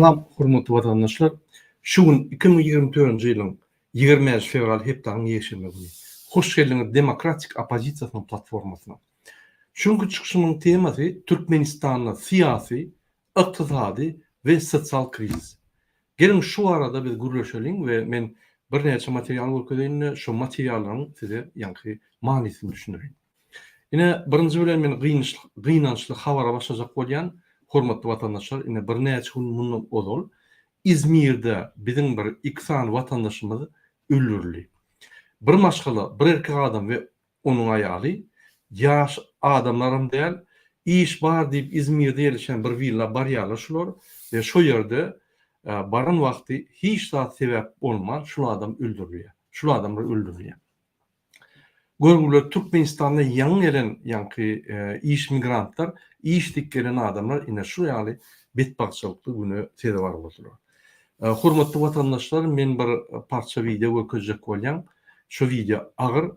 Salam, hurmatly vatandaşlar. Şu gün 2024-nji ýylyň 20 fevral hepdeniň ýeşilme güni. Hoş geldiňiz Demokratik Opozisiýasynyň platformasyna. Şuňky çykyşymyň temasy Türkmenistanyň syýasy, ykdysady we sosial kriz. Gelin şu arada biz gürleşelim we men bir näçe material görkezýän, şu materiallaryň size ýanky manysyny düşündireyim. Ine birinji bilen men gynançly habara başlajak bolýan hormatly vatandaşlar, ine bir näçe gün mundan ozal İzmir'de bizim bir iksan vatandaşymyz öldürüldü. Bir maşgala, bir erkek adam ve onun aýaly ýaş adamlarym däl, iş bar diýip İzmir'de ýerleşen bir villa barýarlaşylar we şo ýerde baran wagty hiç zat sebäp bolman şu adam öldürülýär. Şu adamlar öldürülýär. Görgüler Türkmenistan'da yan gelen iş migrantlar, iş dik gelen adamlar ine şu ýaly betbagçylykly güne sede var bolýar. Hormatly vatandaşlar, men bir parça video görkezjek bolýam. Şu video agyr,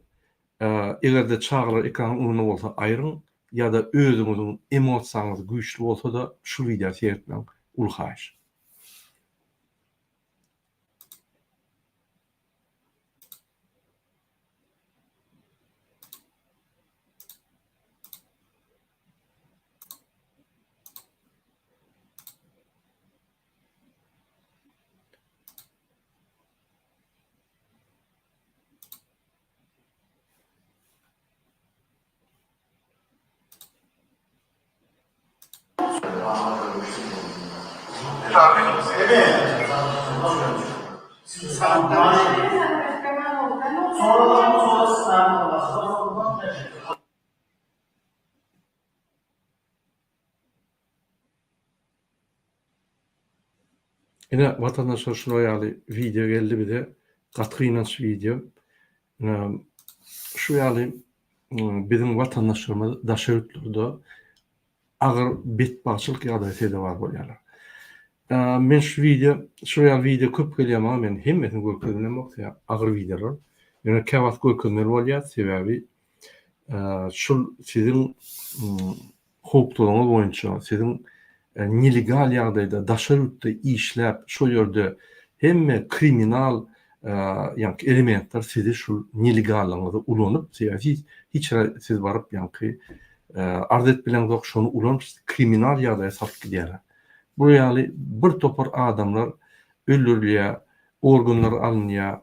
egerde çağlar ekran ununy bolsa aýryň ýa-da özüňiziň emosiýaňyz güýçli bolsa da şu video seyretmeň ulhaýyş. Ine vatandaşlar şu ýaly video geldi bir de gatgynanç video. Şu ýaly bizim vatandaşlarymyz daşöýtlerde agyr betbagçylyk ýagdaýsy bar bolýarlar. Men şu ýaly video köp gelýär, ama men hemmesini görkezmem ýok, agyr videolar. Ýöne käwat görkezmeli bolýar, sebäbi şu sizin hukukluğunuz boyunça, sizin nelegal ýagdaýda daşarutda işläp, şo ýerde hemme kriminal elementler sizi şu nelegalyňyzy ulanyp, hiç siz baryp ardet bilen zok şonu ulanyp kriminal ýagdaýa salyp gidýärler. Bu ýaly bir topar adamlar öldürilýär, organlar alınýar,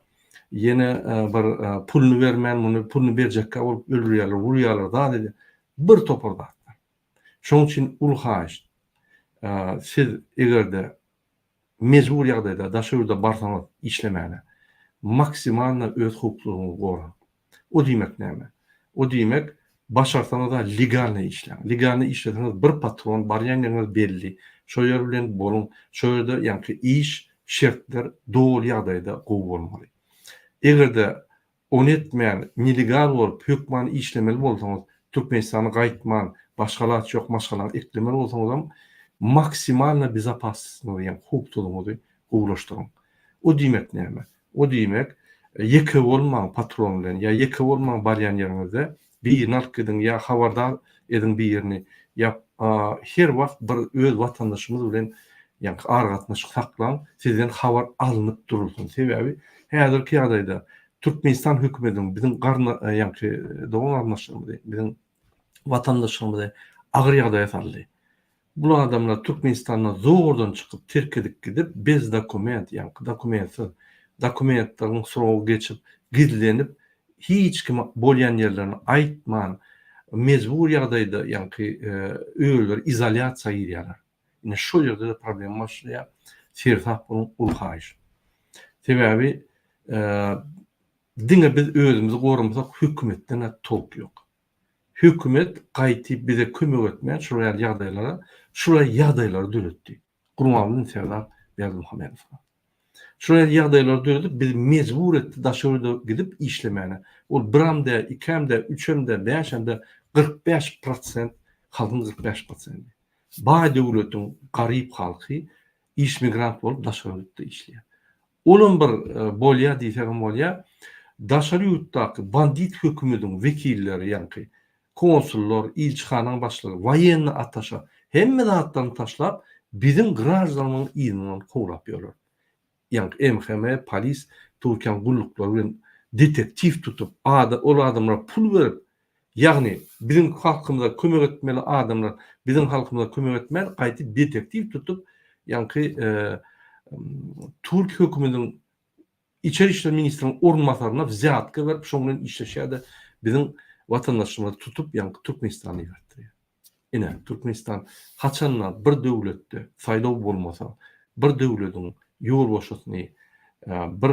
ýene bir pulny bermän, muny pulny berjekkä bolup öldürýärler, urýarlar da dedi. Bir topar zatlar. Şoň üçin ulhaýyş. Siz egerde mecbur ýagdaýda daşurda barsaňyz işlemäne maksimalna öz hukuklugyňyzy goran. O diýmek näme? O diýmek başarsaňyz da legalny işleň. Legalny işlediňiz bir patron barýan ýeriniz belli. Şo ýer bilen bolun. Şo ýerde iş şertler dogry ýagdaýda gowy bolmaly. Egerde onu etmeýän nelegal bolup hökman işlemeli bolsaňyz, Türkmenistana gaýtman, başgalar ýok, maşgalar eklemeli bolsaňyz maksimalna bezapaslyk hukuklugyňyzy gowlaşdyryň. O diýmek näme? O diýmek ýeke bolmaň patron bilen ýa ýeke bolmaň barýan ýeriňizde bir narkydyň ýa habardar ediň bir ýerini ýa her wagt bir öz vatandaşymyz bilen argatnaşyk saklaň, sizden habar alınıp durulsun. Sebäbi häzirki ýagdaýda Türkmenistan hökümetiň bizim dogan arnaşlarymyz, bizim vatandaşlarymyz agyr ýagdaýa saldy. Bu adamlar Türkmenistan'a zordan çıkıp terk edip gidip bez dokument, dokumentlaryň soragy geçip gizlenip hiç kim bolýan ýerlerini aýtman, mecbur ýagdaýda öýler izolýasiýa girýärler. Ine şo ýerde de problem başlaýar. Sertap bolan ulhaýyş. Sebäbi diňe biz özümizi goramasak hökümetden top ýok. Hökümet gaýtyp bize kömek etmeýän şu ýagdaýlara, şuray ýagdaýlary döretdi. Gurbanly Serdar Berdimuhammedow. Şuray ýagdaýlary döretip biz mecbur etdi daşurda gidip işlemäne. Ol 1-de, 2-de, 3-de, 5-de 45% halkyň 45%. Baý döwletiň garyp halky iş migrant bolup daşurda işleýär. Olum bir bolýa diýsegem bolýa, daşurdaky bandit hökümetiň wekilleri konsullar, ilçihanaň başlygy, wayenny ataşa hemme zatlaryny taşlap bizim gırajlarının iyiliğinden kovlap ýöler. Yani MHM, polis, Türkiýanyň gullukları bilen detektiv tutup, ol adamlara pul berip, yani bizim halkımıza kömek etmeli adamlar, bizim halkımıza kömek etmeli, gaýty detektiv tutup, yani Türk hökümetiniň İçeri İşler Ministrinin orunmasaryna ziyatka berip, şoň bilen işleşýärdi. Bizim vatandaşlarymyzy tutup, yani Türkmenistana ýötürýär. Ine Türkmenistan haçanla bir döwletde saýlaw bolmasa, bir döwletiň ýol boşasyny bir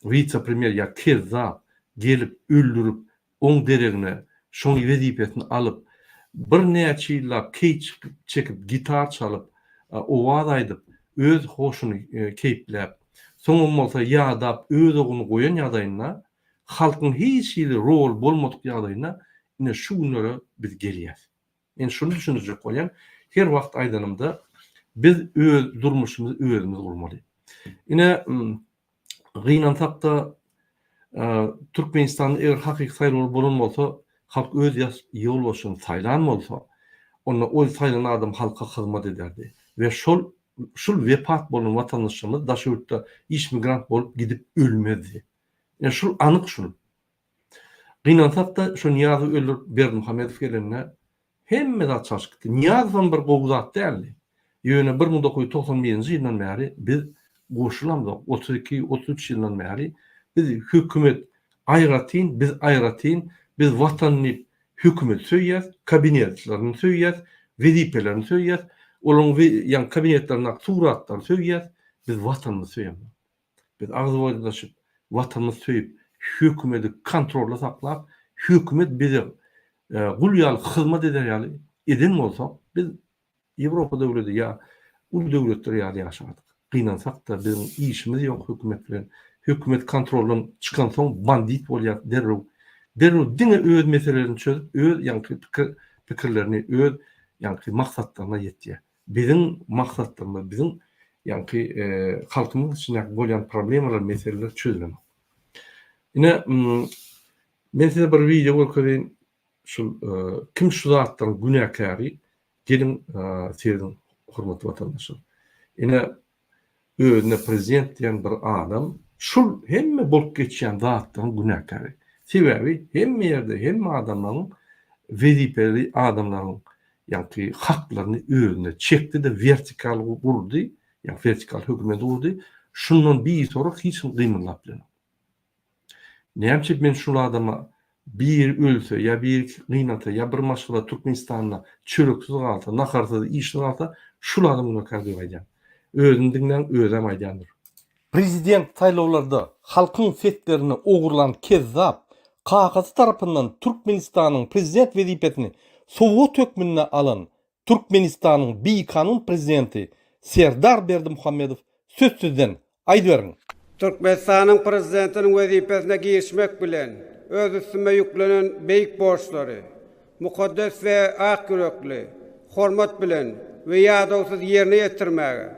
vice-premier ya kezzap gelip öldürüp oň deregine şoň wezipetini alıp bir näçe ýyllap çekip gitar çalıp owaz aýdyp öz hoşuny keýpläp soňam bolsa ýadap öz oguny goýan ýagdaýynda halkyň hiç ýeri rol bolmadyk ýagdaýynda ine şu günlere biz gelýär. Yani şunu düşünecek koyan, her wagt aýdanymda biz öz durmuşymyzy özümiz gurmaly. Ine gynansak da Türkmenistanyň eger hakyky saýlaw bolan bolsa, halk öz ýol boşun saýlan bolsa, onda o saýlanan adam halka hyzmat ederdi. Ve şol wepat bolan watandaşlarymyz daşywrtda iş migrant bolup gidip ölmedi. Yani şol anyk şol. Gynansak da şu Niyazy öldürip Berdimuhammedow gelenine hemme zat şaşykdy. Niýazowyň bir gowy zat däldi. Ýöne 1991-nji ýyldan bäri biz goşulamda 32-33 ýyldan bäri biz hökümet aýratyn, biz watanyny hökümet söýýär, kabinetlerini söýýär, wezipelerini söýýär, olaň ýa kabinetlerine suratlar söýýär, biz watanyny söýýär. Biz agzy boýdaşyp watanyny söýüp hökümeti kontrolda saklap, hökümet bize gulýaly hyzmat eder eden bolsak, biz Ýewropa döwleti ýa ul döwletler ýaly ýaşadyk. Gynansak da bizim işimiz ýok hökümet bilen. Hökümet kontroldan çykan soň bandit bolýar derrew. Diňe öz meselelerini çözüp, öz ýa pikirlerini, öz ýa maksatlaryna ýetýär. Bizim maksatlarymyz, bizim ýa halkymyň içinde bolýan problemalar, meseleler çözülemek. Ine men size bir video görkezýän, şu kim şu zatlaryň günäkary gelin sizin hormatly vatandaşlar. Ine özüne prezident diýen bir adam şul hemme bolup geçýän zatlaryň günäkary. Sebebi hemme ýerde hemme adamlaryň wezipeli adamlaryň ýa-ki haklaryny özüne çekdi de vertikal gurdy, ýa vertikal hökümet gurdy. Şundan bir sonra hiç gymylap bilen. Näçe men şul adama bir ölse ya bir gynata ya bir maşgala Türkmenistanda çörüksiz galsa, nakarsyz işli galsa şul adamyna kardy aýdýan. Özünden özem aýdýandyr. Prezident saýlawlarda halkyň setlerini ogurlan kezzap Kagaz tarapyndan Türkmenistanyň prezident wezipetini Sowet hökmüne alan Türkmenistanyň beýkanun prezidenti Serdar Berdimuhammedow sözsüzden aýdyberiň. Türkmenistanyň prezidentiniň wezipesine girişmek bilen öz üstüme yüklenen beýik borçlary, mukaddes we ak yürekli, hormat bilen we ýadawsyz ýerine ýetirmäge,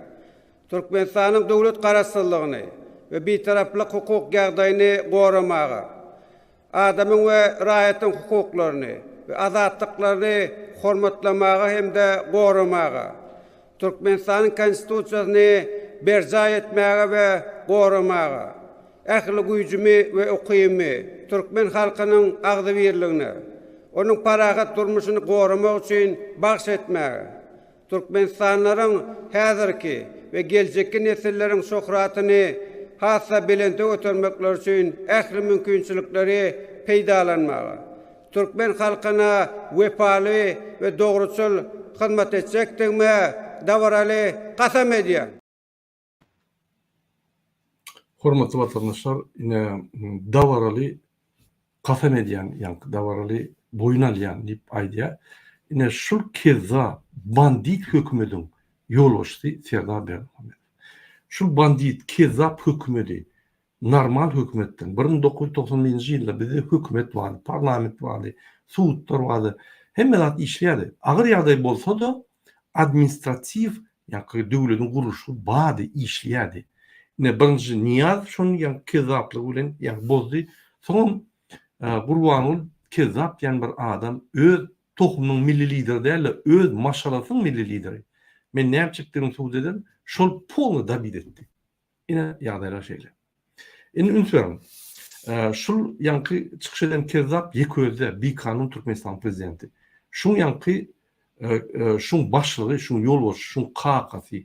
Türkmenistanyň döwlet garaşsyzlygyny we beýtaraplyk hukuk ýagdaýyny goramaga, adamyň we raýatyň hukuklaryny we azatlyklaryny hormatlamaga hem-de goramaga, Türkmenistanyň konstitusiýasyny berja etmäge we goramaga, ähli güýjümi we ukymy Türkmen halkynyň agdy birligine, onuň paragat durmuşyny goramak üçin bagş etmäge, Türkmenistanyň häzirki we geljekki nesilleriň şöhratyny hassa belende ötermekler üçin ähli mümkinçilikleri peýdalanmaga, Türkmen halkyna wepaly we dogruçul hyzmat etjekdigme dawaraly gasam edýär. Hormatly vatandaşlar, ine dawaraly gasam edýän, ýa dawaraly boyun alýan diýip aýdýar. Ine şul keza bandit hökümetiň ýolbaşçysy Serdar Berdimuhammedow. Şul bandit kezap hökümeti normal hökümetden 1991-nji ýylda bizde hökümet bardy, parlament bardy, suwtlar bardy. Hemme zat işleýärdi. Agyr ýagdaý bolsa da administrativ ýa-ki döwletiň gurulşy bardy, işleýärdi. Ne birinji Niyaz şonu ýa kezaplyk bilen ýa bozdy. Soň Gurbanul kezap ýan bir adam öz tohumynyň milli lideri däl, öz maşalasynyň milli lideri. men näme çykdygyny suwd eden, şol polny da etdi. Ine ýagdaýlar şeýle. Indi ünsüyorum. Şul yankı çıkış eden Kezzap Yeközde bir kanun Türkmenistan prezidenti. Şun yankı şun başlığı, şun yol şun kakası,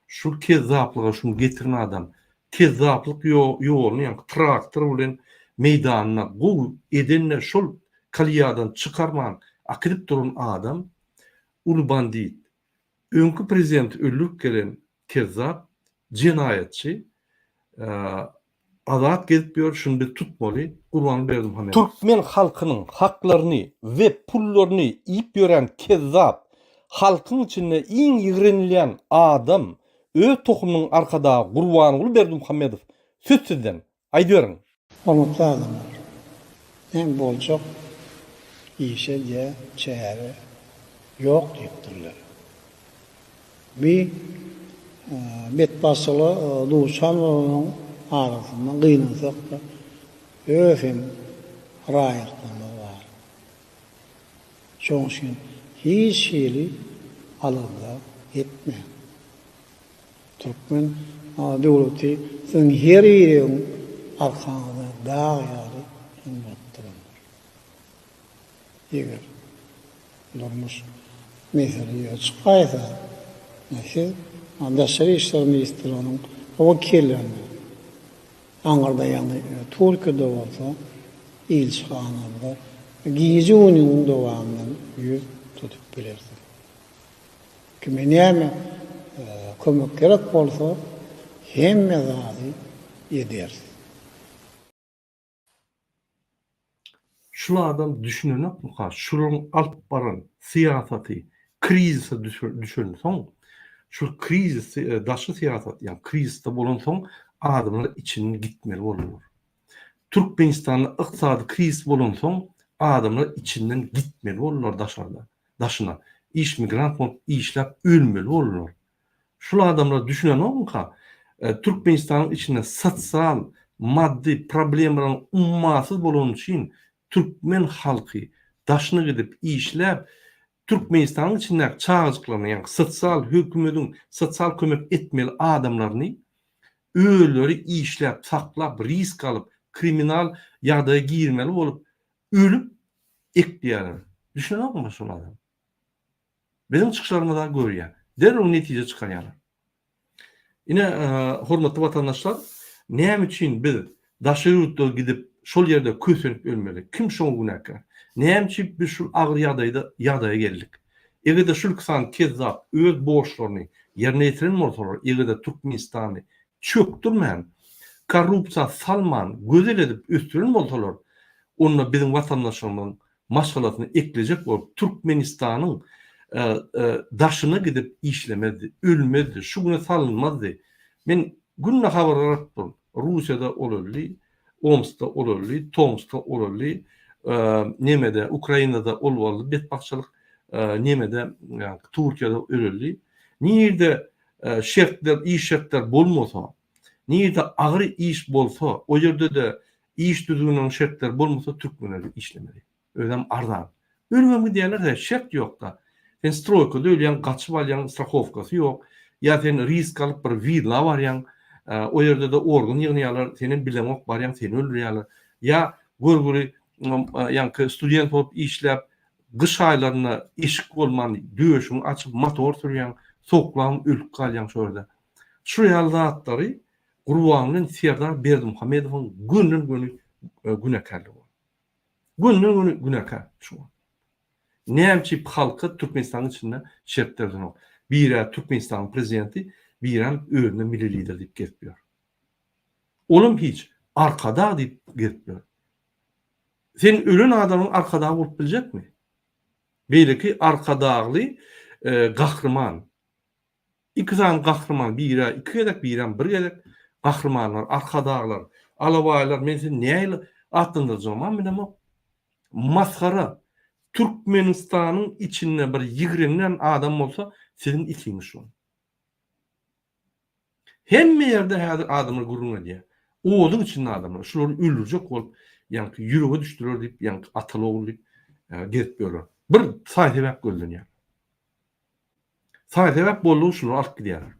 şu Kezzaplığa şun getiren adam, Kezzaplık yolunu yankı traktör bilen meydanına bu edenle şol kaliyadan çıkarman akidip durun adam, ulu bandit. Önkü prezident öllük gelen Kezzap, cinayetçi, azat gezip şunu bir tutmalı. Kurban berdim Hamed. Türkmen halkının haklarını ve pullarını iyip gören Kezzap, halkın içinde en yığrenilyen adam, tohumunun arkada Kurbanogul Berdimuhamedov söz sizden. Aýdýaryn. Hormatly adamlar. Men bolçak işe diye çäre yok diýipdirler. Bir betbasyly duşanyň arasyndan gynansak da öfem raýatlygy var. Şoň üçin hiç şeýle alanda etme. Türkmen döwleti sen her ýerin arkaňda dağ ýaly himmetdiler. Eger durmuş meseleýe çykaýsa, näse Daşary işler ministriniň wekillerini aňarda ýani Türkiýede bolsa ilçhanada giýici unyň dowamyny ýüz tutup bilersin. Kime näme kömek gerek bolsa hemme zady edersin. Şula adam düşünenek mi ka? Şulun alt baran siyasati, krizise düşün son. Şu kriz, daşı siyasat, yani krizde bolan son adamlar içinin gitmeli olur. Türkmenistan'da iqtisadi kriz bolan son adamlar içinden gitmeli olurlar daşına. İş migrant olup işlep ölmeli olurlar. Şula adamlar düşünen o mu ka? Türkmenistan'ın içinde sosyal, maddi problemlerin ummasız bolan için Türkmen halkı daşına gidip işlep Türkmenistan'ın içinde çağızlıklarını, yani sosyal hükümetin sosyal kömek etmeli adamlarını öýleri işlep, saklap, risk alıp, kriminal ýagdaýa girmeli olup, ölüp ekleýärler. Düşünýär mi şol adam? Benim çıkışlarımda da görýär. Derhal netije çykarýarlar. Ine hormatly vatandaşlar, näme üçin biz daşyurda gidip şol ýerde kösünüp ölmeli? Kim şoň günäkär? Näme üçin biz şu agyr ýagdaýa geldik? Egerde şul kısan Kezzap öz borçlaryny ýerine ýetiren bolsalar, egerde Türkmenistany çöktürmän, korrupsiýa salman, gözel edip östüren bolsalar, onda bizim vatandaşlarymyň maşgalatyny eklejek bolup Türkmenistanyň daşyna gidip işlemedi, ölmedi, şu güne salınmazdy. Men günne habar aratdym. Russiýada olarly, Omskda olarly, Tomskda olarly, nemede Ukrainada olwaly betbakçylyk, nemede yani Türkiýede ölerli. Nirde şertler, iş şertler bolmasa, nirde agyr iş bolsa, o ýerde de iş düzgünüň şertler bolmasa Türkmenler işlemeli. Ödem ardan. Ölmemi diýerler de şert ýok da. Sen stroýkada ölýän, gaçyp alýan strahowkasy ýok. Ya sen risk alıp bir villa barýan, o ýerde de organ ýygnaýarlar, senin bilemok barýan, seni öldürýärler. Ya görgüri yani student bolup işlep kış aylarına eşik bolman döşüň açyp motor sürýän, soklam ölüp galýan şöyle. Şu ýaldatlary Gurbanyň Serdar Berdimuhamedowyň günnün günäkärligi. Günnün günäkär şu. Näme halky Türkmenistanyň içinde şertlerden o. Biri Türkmenistan prezidenti, biri öňüne milli lider diýip getýär. Olum hiç arkada diýip getýär. Sen ölen adamın arkada bolup biljek mi? Beýleki arkadagly gahrman. İki tane gahrman, biri iki gedek, biri bir gedek gahrmanlar, arkadaglar, alabaýlar, men sen näýle atdyndyrjam, men maskara. Türkmenistanyň içinde bir ýigrenlen adam bolsa, sizin içiňiz şu. Hemme ýerde häzir adamlar gurrun edýär. Oğlun içinde adamlar, şolary öldürjek bolup, yani ýürege düşdüler diýip, yani ataly oğul diýip getip ýörler. Bir saýtybak göldün ýa. Sebäp bolduğu şunu alıp gidiyorlar.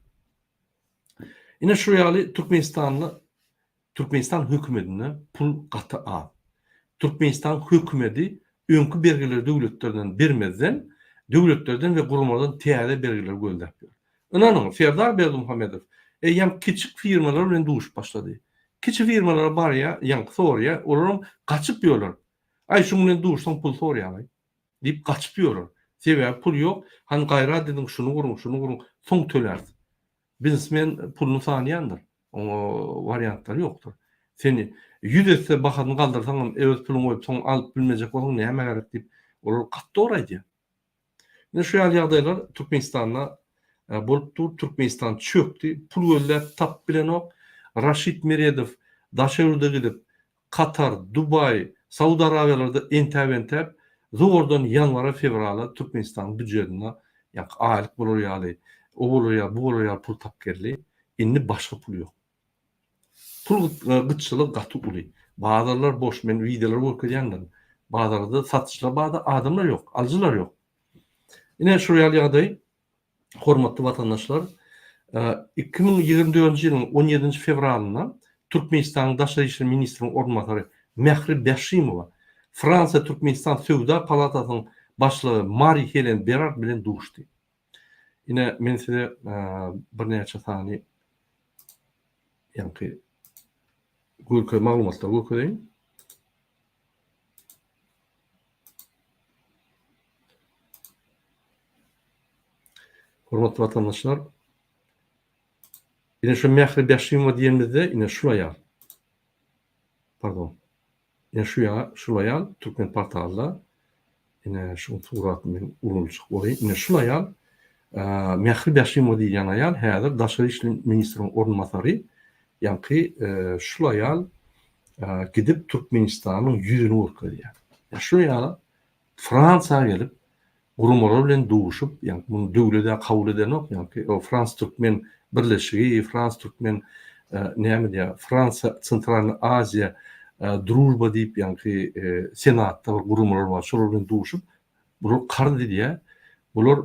Ine şu ýaly Türkmenistan hökümetine pul gata al. Türkmenistan hökümeti öňkü bergiler döwletlerden bermezden, döwletlerden we gurumlardan täze bergiler gönderýär. Inanyň Serdar Berdimuhammedow ýam kiçik firmalar bilen duşup başlady. Kiçik firmalar bar ya, ýa Suriýa, olaryň gaçyp ýörler. Ay şu bilen duşsan pul sorýarlar. Dip gaçyp ýörler. Sebäbi pul ýok. Han gaýra dediň şunu gurun, soň tölerdi. Biznesmen pulunu sanayandır. O variantları yoktur. Seni 100 etse bakadını kaldırsan öz pulunu koyup son alıp bilmeyecek olan neye merak deyip olur kattı oraydı. Ne şu ýagdaýlar Türkmenistan'a bolup Türkmenistan çöktü. Pul göller tap bilen ok. Raşid Meredov Daşevr'de gidip Katar, Dubai, Saudi Arabiyalarda entep zordan yanvara fevrala Türkmenistan büdjetine yak aylık bolur ýaly. O bolur ya, bu bolur ya pul tap geldi. Inni başka pul yok. Pul gıççılık gatı uly. Bazılar boş, men videolar görýändim. Bazılarda satışlar, bazı adamlar yok, alıcılar yok. Yine şu ýagdaý, hormatly vatandaşlar, 2024 ýylyň 17 fevralyna Türkmenistan Daşary işleri ministriniň ornatary Mehri Beşimowa Fransa Türkmenistan Sowda palatasynyň başlygy Marie Helen Berard bilen duşdy. Yine men size bir näçe sany ýa-ni gurky maglumatlar görkezýän. Hormatly vatandaşlar, yine şu Mehri Beşimowa diýenimizde yine şu ýa. Pardon. Yine şu ýa Türkmen portalda yine şu surat men urulçyk boly. Yine şu ýa Mehri Beşimowa diýen aýal häzir Daşary işleri ministriniň ornatary, ýa-ni şu aýal gidip Türkmenistanyň ýüzüni görkezýär. Ya şu ýa Fransaga gelip gurumlar bilen duşup, ýa-ni bunu döwlete kabul eden ok, ýa-ni o Frans Türkmen birleşigi, Frans Türkmen näme diýär, Fransa Sentral Aziýa Drujba diýip, ýa-ni senatda gurumlar bar, şolar bilen duşup, bular kardy diýär. Bular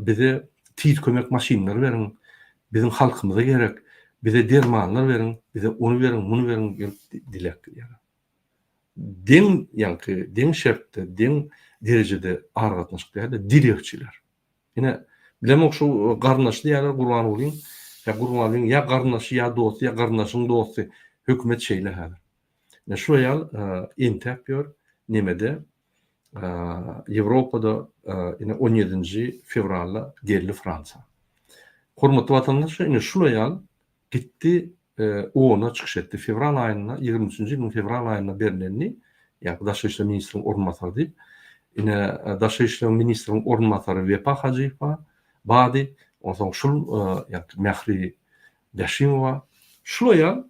bize tit kömek maşinleri verin, bizim halkımıza gerek, bize dermanlar verin, bize onu verin, bunu verin dilek. Den şertte, den derecede ağır gatnaşykda dilekçiler. Yine bilemek şu garnaşly ýalar Gurban bolýan, ya garnaşy ya dost, ya garnaşyň dosty hökümet şeýle häzir. Ne şu ýal entep ýör nemede Ýewropada yine 17 fevralda geldi Fransa. Hormatly vatandaşlar, yine şu ýal gitti ona çykyş etdi. Fevral aýyna 23-nji ýylyň fevral aýyna berilenni, ýa Daşary işleri ministriniň ornatary diýip, yine Daşary işleri ministriniň ornatary Wepa Hajiýewa bady, onsoň şul Mehri Beşimowa şu ýal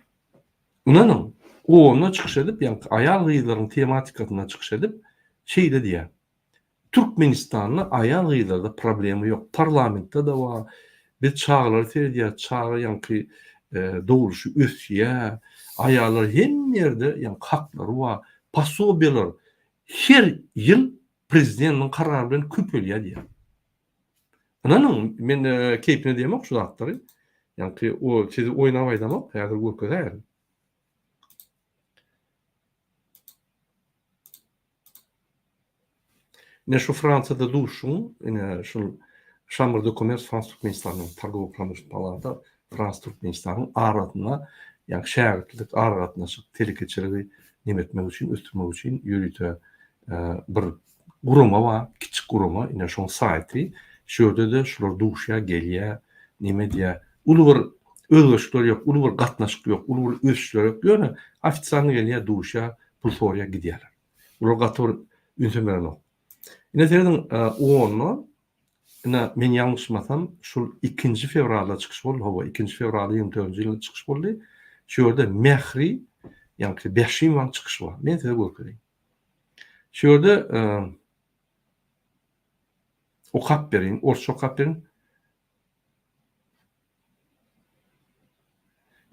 inanyň ona çykyş edip, ýa aýal gyýlaryň tematikasyna çykyş edip şeyde diye. Türkmenistan'la aýal gyýlarda problemi yok. Parlamentde de var. Bir çağlar terdiýär, çağı ýa-ni dowruşy ösýär. Aýallar hem ýerde ýa-ni haklary var. Pasobiýalar her ýyl prezidentiň karary bilen köpelýär diýär. Inanyň men keypine diýmek şu zatlary. Ýa-ni o sizi oýnap aýdamak, häzir görkezýär. Ne şu Fransa'da duşun, yine şu Chambre de Commerce Frans Türkmenistan'ın Targow Pramyşlyk palata Frans Türkmenistan'ın aradyna, ýa-ni şäherlik aradynaşyk telekeçiligi nimetmek üçin, östürmek üçin ýürüýär bir guruma var, kiçik guruma, yine şoň saýty, şöýde de şular duşýar, gelýär, nime diýär. Uly bir özgeçler ýok, uly bir gatnaşyk ýok, uly bir ösüşler ýok. Ýöne ofisialny gelýär, duşýar, pul sorýar, gidýärler. Ular gator ünsümeler ok. Yine senin onu, men ýalňyşmasam, şul 2 fevralda çykyş boldy, hawa 2 fevralda 24 ýylda çykyş boldy. Şurada Mehri, ýa-ni Beşimowa çykyşy bar. Men size görkezýän. Şurada okap berin, orçy okap berin.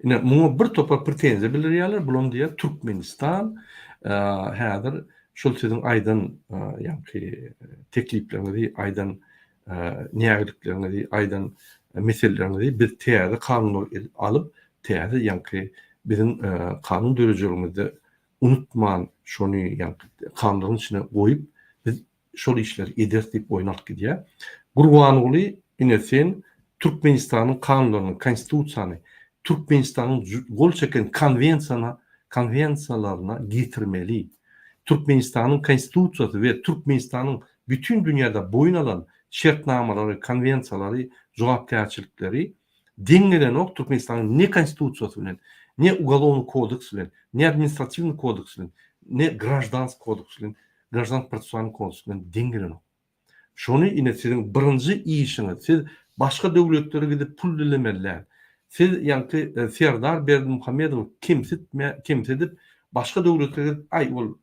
Yine muňa bir topa pretenziýa bildirýärler, bulam diýär Türkmenistan häzir şol sizin aýdan ýa-ni tekliplerinizi aýdan nägeliklerini aýdan meselelerini bir täze kanunlar alıp täze ýanky bizim kanun dörejeligimizde unutman şonu ýanky kanunlaryň içine goýup biz şol işleri ederiz diýip oýnalyk gidýär. Gurbanuly ine sen Türkmenistanyň kanunlaryny, konstitusiýasyny, Türkmenistanyň gol çeken konvensiýalaryna getirmeli. Türkmenistanyň konstitusiýasy we Türkmenistanyň bütün dünyada boyun alan şertnamalary, konvensiýalary, jogapkärçilikleri deňelen ok Türkmenistanyň ne konstitusiýasy bilen, ne uголовный kodeks bilen, ne administrativny kodeks bilen, ne grajdansk kodeks bilen, grajdansk prosesualny kodeks bilen deňelen ok. Şonu ine sizin birinji işiniz, siz başga döwletlere gidip pul dilemeler. Siz ýanky Serdar Berdimuhammedow kimsedip başga döwletlere gidip ay ol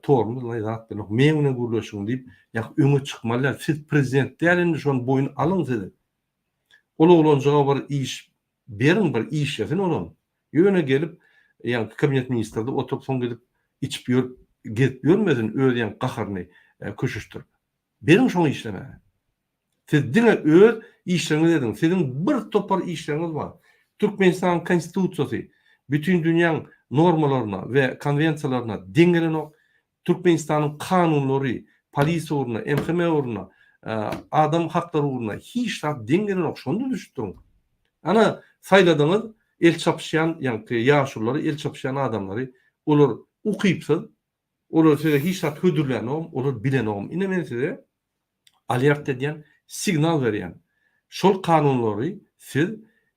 tormuz zat bilen meňne gurlaşyň diýip ýa öňe çykmalar. Siz prezident dälini şonu boyun alyň dedi. Olanjaga bir iş berin, bir iş ýazyn olan. Ýöne gelip ýa kabinet ministrde oturup soň gidip içip gezip ýörmedin öýden gaharny köşüşdürip. Berin şonu işleme. Siz dine öz işleriniz edin. Sizin bir topar işleriniz var. Türkmenistan konstitusiýasy bütün dünýäň normalaryna we konvensiýalaryna deňelen ok. Türkmenistanyň kanunlary, polis uğruna, MHM uğruna, adam hakları uğruna hiç deňelen ok. Şonu düşürdüň. Ana saýladyňyz el çapşýan ýanky ýaşurlary, el çapşýan adamlary, olar ukypsy, olar size hiç hödürlenýär, olar bilenýär. Ine men size alert edýän, signal berýän. Şol kanunlary siz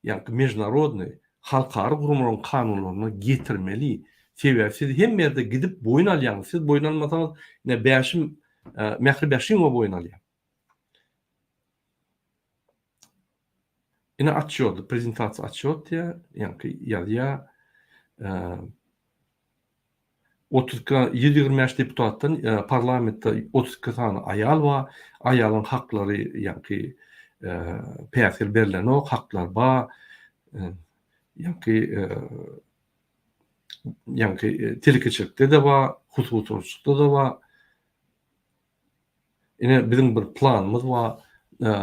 ýanky mejnarodny, halkary gurumlaryň kanunlaryna getirmeli. Sebäbi siz hem ýerde gidip boyun alýaňyz. Siz boyun almasaňyz ine bäşim mähri bäşim boyun alýar. Ine açýardy, prezentasiýa açýardy, ýanky ýa 725 deputatdan parlamentde 32 tane ayal var. Ayalyň haklary ýanky päsir berilen ok haklar bar. Ýanky telekeçilikde de bar, hususçylykda da bar. Ine bizim bir planymyz bar.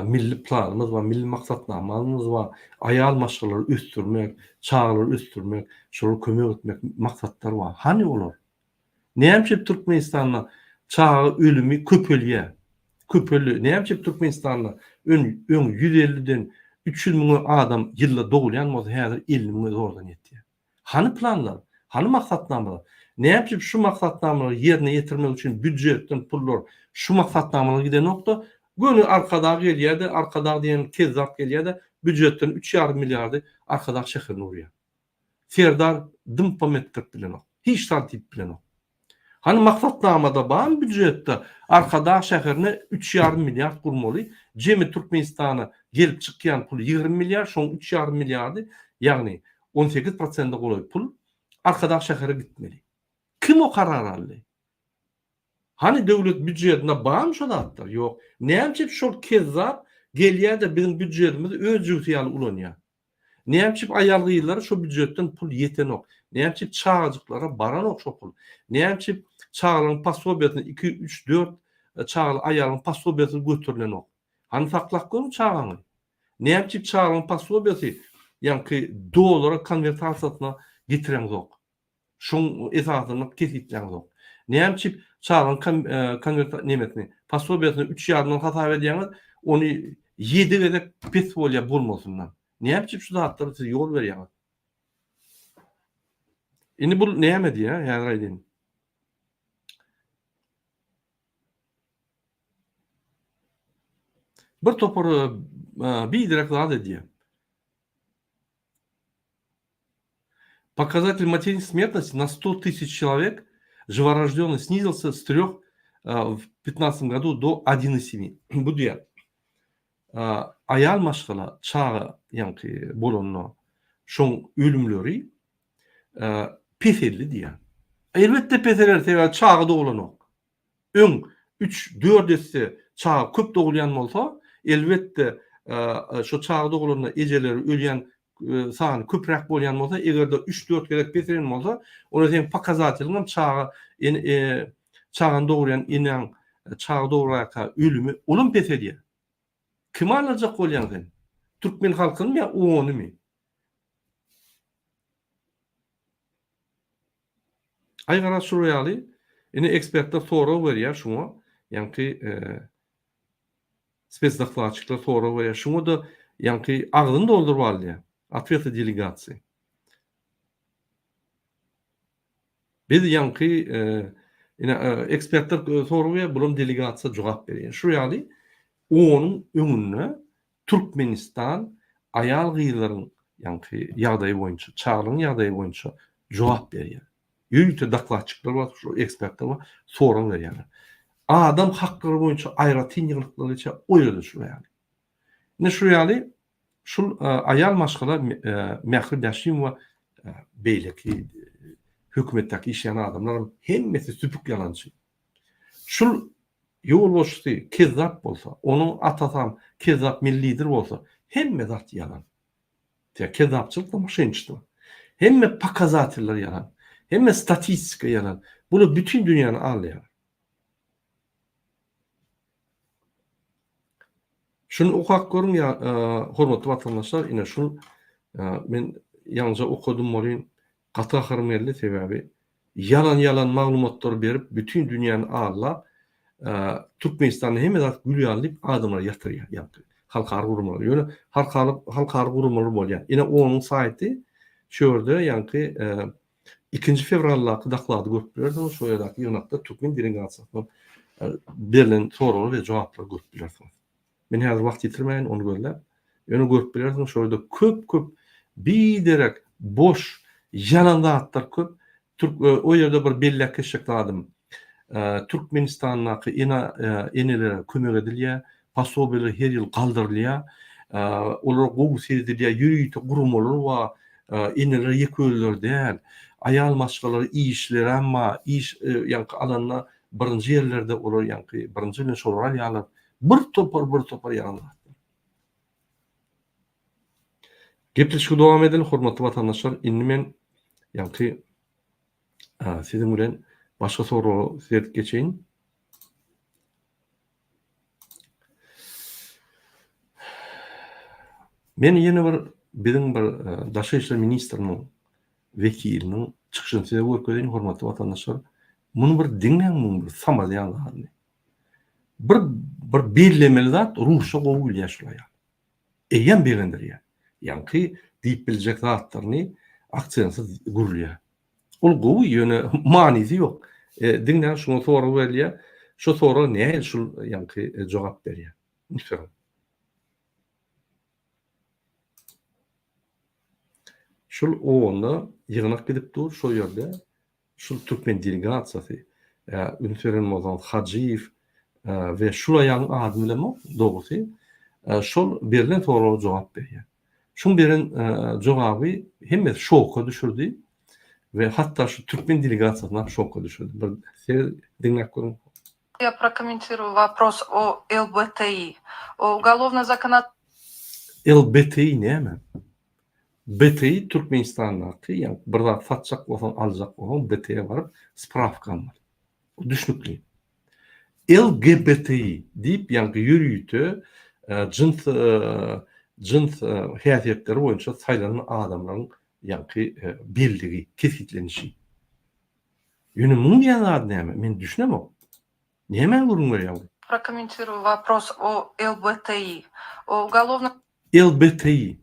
Milli planymyz bar, milli maksatnamamyz bar. Ayal maşgalary östürmek, çağları östürmek, şolara kömek etmek maksatlar bar. Hani olar? Näme Türkmenistanyň çağı ölümi köpelýär. Köpelli. Näme Türkmenistanyň ön 150'den 300 000 adam ýylda dogulýan bolsa häzir 50 000 zordan ýetdi. Hani planlar? Hani maksatnamalar? Näme şu maksatnamaları ýerine ýetirmek üçin büdjetden pullar şu maksatnamalara giden nokta gönü arkada gelýärdi, arkada diýen kezzap gelýärdi, büdjetden 3,5 milliardy arkada şäherine urýar. Serdar dympometrik bilen ok. Hiç tartip bilen ok. Hani maksatnamada ban büdjetde arkada şäherine 3,5 milliard gurmaly. Jemi Türkmenistana gelip çykýan pul 20 milliard, şoň 3,5 milliardy, ýagny 18% goly pul arkada şähere gitmeli. Kim o karar aldy? Hani döwlet büdjetine ban şo datlar? Ýok. Näme şol kezzap gelýär-de bizim büdjetimiz öz ýurtyaly ulanýar. Näme aýalgy ýyllary şo büdjetden pul ýeten ok. Näme çağajyklara baran ok şo pul. Näme çağlaryň pasobiýasyny 2, 3, 4 çağlı aýalyň pasobiýasyny götürilen ok. Hani saklak görün çağlaryň. Näme çağlaryň pasobiýasy ýanky dolara konvertasiýasyna getiren ok. Şoň esasyny kesitlen ok. Näme çağlaryň konvertasiýasyny pasobiýasyny 3 ýardan hata edýäňiz, onu 7 gedek pes bolýar bolmasyndan. Näme şu zatlara siz ýol berýäňiz? Indi bu näme diýär? Häzir aýdym. Bir topar bir direkt zat ediyor. Показатель материнской смертности на 100 000 человек живорожденных снизился с 3 в 2015 году до 1,7. Bu diýär. Ayal maşgala çağı ýanky bolonno şoň ölümleri peselli diýär. Elbetde peseler sebäbi çağı doglan ok. Öň 3-4 esse çağı köp dogulýan bolsa, elbetde şo çağı dogulanyň ejeleri ölýän sany köprek bolýan bolsa, egerde 3-4 gerek peserin bolsa, ona sen pakazatelňam çağı çağın dogulýan inen çağı doguraka ölümi olum peselýär. kim alacak bolýan? Türkmen halkyny ya onu mi? Aýgara şurýaly, ine ekspertler soraw berýär şuňa, ýani spesdokladчиклар soraw berýär. Şuňa da ýani agdyny dolduryp alýar. Atwety delegasiýa. Biz ýani ine ekspertler soraw berýär, bulam delegasiýa jogap berýär. Şurýaly onuň öňüne Türkmenistan aýal gyýlaryň ýani ýagdaýy boýunça, çağrıň ýagdaýy boýunça jogap berýär. Ýüýte daklatçyklar bar, şu ekspertler bar, soraw berýär. Adam hakkları boyunca ayrı tinýyklyklar içe oýrady şu ýaly. Ne şu ýaly şul aýal maşgalar Mähri Daşim we beýleki hökümetdäki işleyen adamlar hemmesi süpük yalançy. Şul ýol boşdy, kezzap bolsa, onuň atasam kezzap millidir bolsa, hemme zat yalan. Te kezzapçylyk da maşynçylyk. Hemme pakazatyrlar yalan. Hemme statistika yalan. Bunu bütün dünýäni alýar. Şunu okak görün ya, hormatly vatandaşlar, ine şunu men ýalnızca okudum bolýan, gata harmerli sebäbi yalan maglumatlar berip bütün dünýäni alap, Türkmenistanyň hemme zat gülýanlyp adamlar ýatyrýar ýa-da halkary gurumlar. Ýöne halkary gurumlar bolýar. Ine onuň saýty şöýerde ýani 2 fevralda daklady görüpdirler, şo ýerdaky ýonatda Türkmen delegatsiýasy berilen soralar we jogaplar görüpdirler. Men häzir wagt ýetirmeýän onu görläp, ýöne görüp bilersiň şoýda köp biderek boş yalan zatlar köp. O ýerde bir bellek keşikladym. Türkmenistanyň enelere kömek edilýär, pasobeler her ýyl galdyrylýar. Olar gowus edilýär, ýürüýte gurumlar we eneler ýeköller däl. Aýal maşgalary işler, amma iş ýani alanna birinji ýerlerde olar ýani birinji bilen sorar ýalar. Bir topar yalanlar. Gepleşige dowam edelim hormatly vatandaşlar. Indi men ýani siziň bilen başga soraw sedip geçeýin. Men ýene biziň bir daşy işler ministriniň vekiliniň çykyşyny size görkezýän hormatly vatandaşlar. Muny bir diňleň, bir samaz ýaly. Bir bellemeli zat ruhşa gowulýar şolaya. Eýen berendirýär. Ýani diýip biljek zatlaryny aksensiz gurulýar. Ol gowy ýöne manysy ýok. Diňden şoňa soraw berýär. Şo soraw näme şul ýani jogap berýär. Müsem. Şul onda ýygnak gidip dur şo ýerde. Şul Türkmen delegasiýasy, Ünferin Mozan Hacıyev ve şulayan adım bilen dogusy şol berilen soraw jogap berýär. Şun beren jogaby hemme şoka düşürdi ve hatta şu Türkmen delegasiýasyna şoka düşürdi. Bir dinläp görün. Я прокомментирую вопрос о ЛБТИ. Уголовное законодательство. LBTI näme? BTI Türkmenistan'daki yani bir zat satacak bolsan alacak bolsan BTI'ye barıp spravka almalı. O düşnükli. LGBTI deyip yani yürüyütü cins hayatiyetleri boyunca sayılanan adamların yani birliği, kesitlenişi. Yönümün diyen adı näme? Men düşünemem. Niye men vurun var yavrum? Прокомментирую вопрос о ЛБТИ. Уголовное LBTI.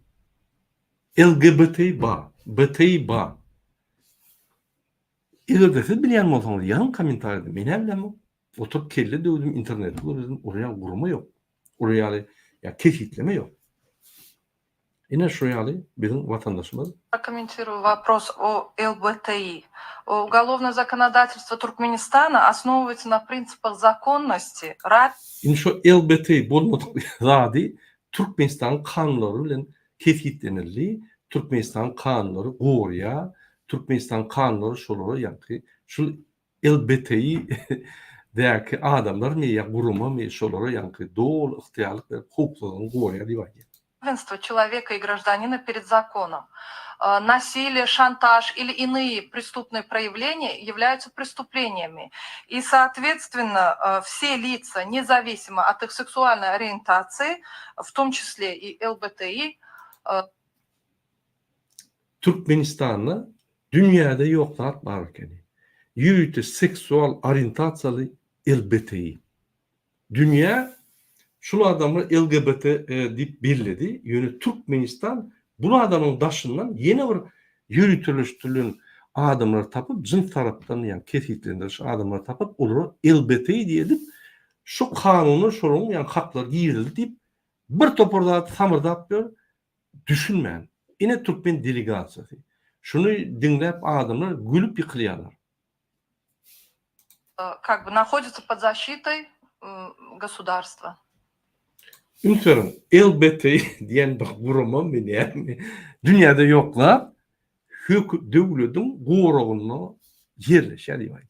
LGBT ba, BTI ba. Eğer de siz bilýän bolsaňyz ýazgyň kommentarda meni bilenmi? Oturup kelle döwdüm internetde gördüm, oraya guruma yok. Oraya ya keşitleme yok. Ine şu ýaly biziň vatandaşymyz Прокомментирую вопрос о ЛБТИ. Уголовное законодательство Туркменистана основывается на принципах законности, ine şu LGBT bolmadyk zady Türkmenistan kanunları bilen kesitlenirli. Türkmenistan kanunları goýa, Türkmenistan kanunları şolary ýani şu LBTI däki adamlar me ýa guruma me şolary ýani dol ıhtiyarlyk we hukuklygyny goýa diýip aýdýar. равенство человека и гражданина перед законом. Насилие, шантаж или иные преступные проявления являются преступлениями. И, соответственно, все лица, независимо от их сексуальной ориентации, в том числе и ЛГБТИ, Türkmenistan'da dünyada yoklar barken. Yürütü seksual oryentatsiyalı LGBT'yi. Dünya şu adamı LGBT deyip birledi. Yönü Türkmenistan bu adamın daşından yeni bir yürütülüştürülün adamları tapıp cins taraftan yani kesiklendir adamları tapıp olur LGBT diye deyip şu kanunu sorun yani haklar giyirildi deyip bir toporda samırda diyor düşünmeyen. Yine Türkmen delegasyası. Şunu dinleyip adamlar gülüp yıkılıyorlar. как бы находятся под защитой государства. Ünferin LGBT diyen bak vuramam beni yani. Dünyada yoklar. Devletin kuğruğunu yerleşer diyor.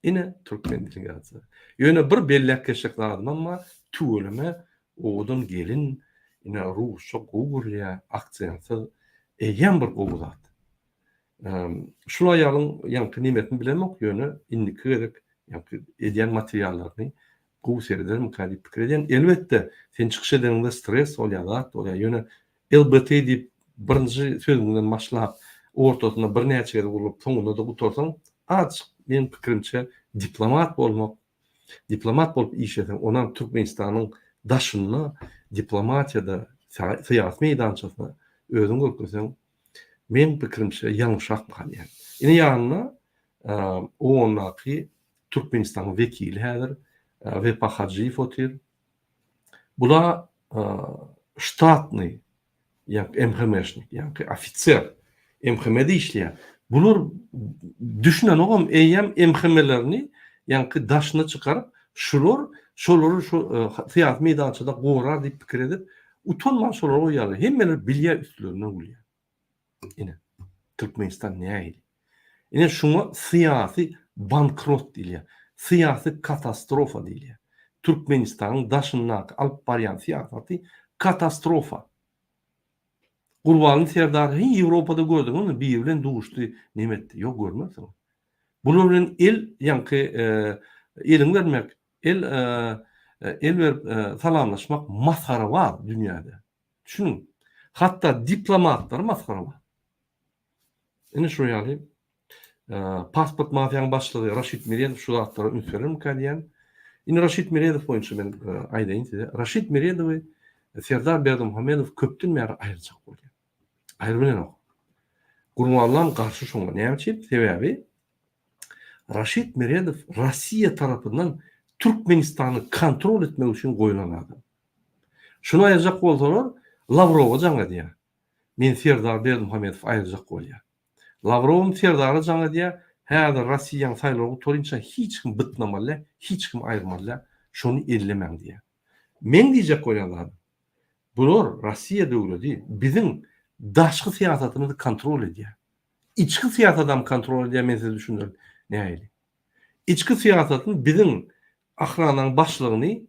Yine Türkmen delegasyası. Yine bir bellek keşeklardım ama tüyleme oğudun gelin yine Rusça Google'ya aksansı yan bir Google'at. Şu ayalın yankı nimetini bilemek yönü indiki ederek yankı ediyen materyallarını bu seriler mukaddi fikir eden elbette sen çıkış edeninde stres oluyor yönü LGBT deyip birinci sözünden başlayıp ortasında bir neçe olup sonunda da otursan azıcık benim fikrimce diplomat bolup iş eden onan Türkmenistan'ın daşını diplomatiyada siyasi meydançasına özün görkesen benim fikrimce yanlışak bakal yani. Yine yanına o onaki Türkmenistan'ın vekili hedir ve Hacıyev otir. Bula ştatny yani MHM'şnik yani officer MHM'de işleyen. Bunlar düşünen oğlum eyyem MHM'lerini yani daşını çıkarıp şoları şu siyasi meydançada qoğrar deyip fikir edip utanman şoları oyarlar. Hemmeler bilye üstlerine oluyor. Yine Türkmenistan neydi? Yine şuna siyasi bankrot diliyor. Siyasi katastrofa diliyor. Türkmenistan'ın daşından alıp barayan siyaseti katastrofa. Kurbanın serdarı Avrupa'da gördüm onu bir evlen doğuştu nimetti. Yok görmezsin. Bunların el yankı elin vermek el ver salamlaşmak maskara var dünyada. Düşünün. Hatta diplomatlar maskara var. Yine şu yani pasport mafyanın başladığı Raşit Miredov şu atlara ünferim mukadiyen. Yine Raşit Miredov boyunca ben aydayın size. Raşit Miredov ve Serdar Berdimuhamedov köptün meri ayrılacak oluyor. Ayrılan o. Kurmanlan karşı şonga ne yapacak? Sebebi Raşit Miredov Rusya tarafından Türkmenistan'ı kontrol etmek için koyulan adam. Şunu ayıracak olsalar Lavrov'a canga diye. Men Serdar Berdimuhamedov ayıracak oluyor. Lavrov'un Serdar'a canga diye her Rusya'nın sayıları torinça hiç kim bitmemeli, hiç kim ayırmalı, şunu ellemem diye. Men diyecek oluyorlar. Bunlar Rusya devleti bizim daşkı siyasetimizi kontrol ediyor. İçki siyasetten kontrol ediyor men size düşünürüm. Ne ayli? İçki siyasetin bizim ahranın başlığını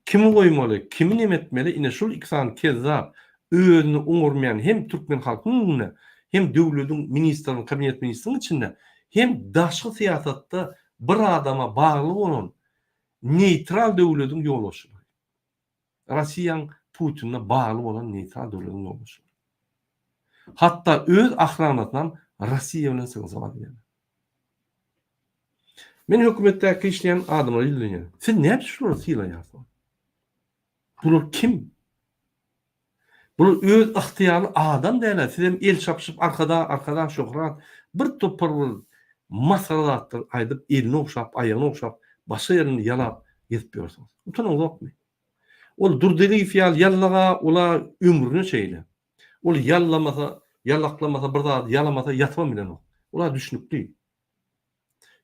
kimi koymalı, kimi nimetmeli, yine şu ikisini kezzap, özünü umurmayan hem Türkmen halkının hem devletin ministerinin, kabinet ministerinin içinde hem daşkı siyasette bir adama bağlı olan neutral devletin yoluşu. Rusya'nın Putin'e bağlı olan neutral devletin yoluşu. Hatta öz ahranatından Rusya bilen sığınsamak yani. Men hükümetteki işleyen adamlar ilgileniyor. Sen ne yapıyorsun Rusya'yla yazsan? Bunlar kim? Bunlar öz ihtiyarlı adam değiller. Sizem el çapışıp arkadan şokrat bir topar masalattır aydıp elini okşap, ayağını okşap, başka yerini yalap gitmiyorsunuz. Utanın yok mu? Ol durdeli fiyal yallağa ola ömrünü şeyle. Ol yallaklamasa bir daha yalamasa yatma bilen o. Ola düşünüklü.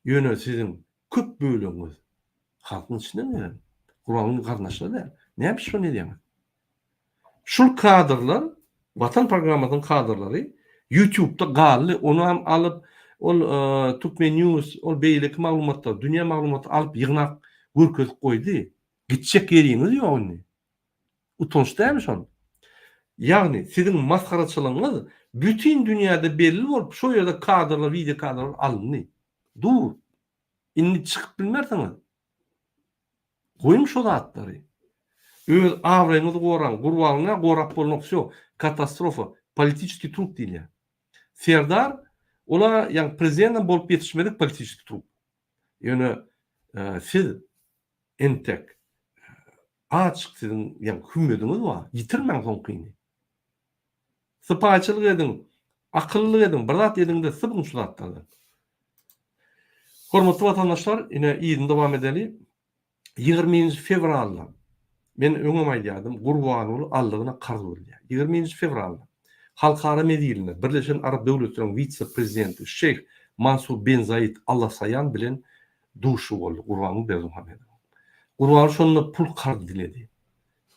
Yönü sizin köp bölümünüz halkın içinde mi? Kur'an'ın kardeşleri der. Ne yapmış o ne diyemez? Şu kadrlar, Vatan Programı'nın kadrları YouTube'da galli onu hem alıp Türkmen News, beylik malumatlar, dünya malumatı alıp yığınak görkezip koydu. Gidecek yeriniz yok onu. Utanç değilmiş onu. Yani sizin maskaraçılığınız bütün dünyada belli olup şu yerde kadrlar, video kadrlar alınıyor. Dur. İnni çıkıp bilmersiniz. Koymuş o zatları. Öz avrayınızı koran, kurvalına korap bolmak yok. Katastrofa. Politiski trup değil ya. Serdar, ola yani prezidentten bolup yetişmedik politiski trup. Yani siz entek açık sizin yani hümmediniz var. Yitirmen son kıyını. Sıpaçılık edin, akıllı edin, bırak edin de sıbın şu zatlardan. Hormatly vatandaşlar, yine iyiden devam edeli. 20 fevralda men öňem aýdýadym, Gurbanoğlu allygyna karz berýär. 20 fevralda Halkara Medinede Birleşen Arap Döwletleriň vice-prezidenti Şeyh Mansur bin Zayed Al Nahyan bilen duşu boldy Gurbanoğlu Berdimuhammedow. Gurbanoğlu şonda pul karz diledi.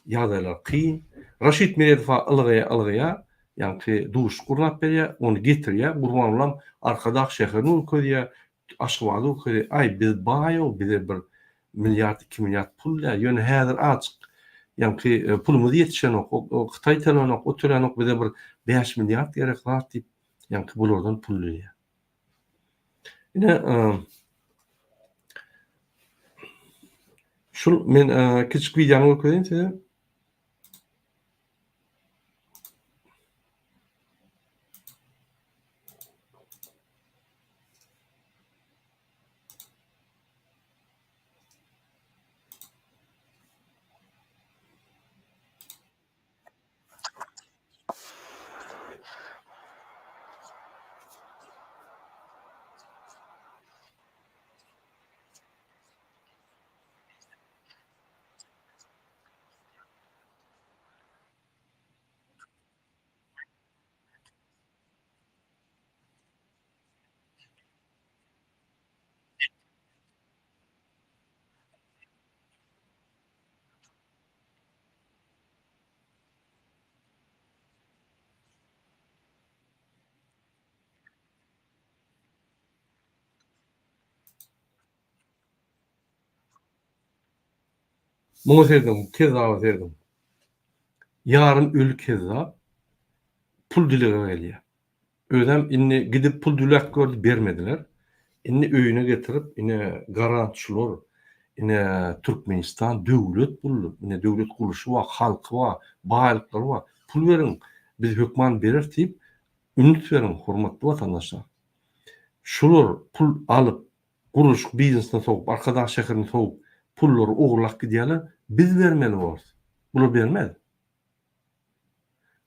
Ýagdaýlar kyn. Raşid Miredow algyya ýani duş gurnap berýär, onu getirýär. Gurbanoğlu arkada şäherini köýýär. Aşgabaty köýýär. Ay biz baýa bize bir milyard 2 milyard pul ya ýöne häzir açyk ýani pulumuz ýetişen ok Hytaý telefon ok o tölen ok bize bir 5 milyard gerek bar diýip ýani bulardan pul ýa. Ine şol men kiçik videomy okuyayım size. Muňa serdim, kezzaba serdim. Yarın ölü kezzap pul dilige gelýär. Özem inni gidip pul dilek gördü bermediler. Inni öýüne getirip ine garantçylar, ine Türkmenistan döwlet buldy. Ine döwlet guruluşy wa, halky wa, baýlyklar wa. Pul berin, biz hökman berer diýip ümit berin hormatly watandaşlar. Şular pul alıp guruluş biznesine sokup, arkadaş şäherine sokup pullary ogurlak gidýärler, biz bermeli bolýar. Bular bermedi.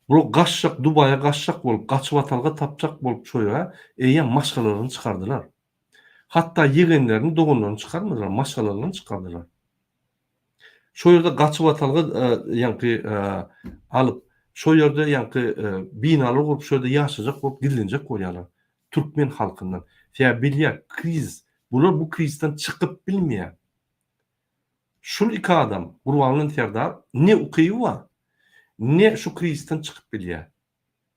Bu gaçşak Dubay'a gaçşak bolup, gaçyp atalga tapjak bolup çoýa, eýen maşgalaryny çykardylar. Hatta yegenlerini, dogunlaryny çykarmadylar, maşgalaryny çykardylar. Şo ýerde gaçyp atalga ýani alyp, şo ýerde ýani binalar gurup, şo ýerde ýaşajak bolup gidilenjek bolýarlar. Türkmen halkyndan. Ýa bilýär, kriz, bular bu krizden çykyp bilmeýär. Şol iki adam, Gurbanoğlu Serdar, ne ukyby var, ne şu krizden çykyp bilýär.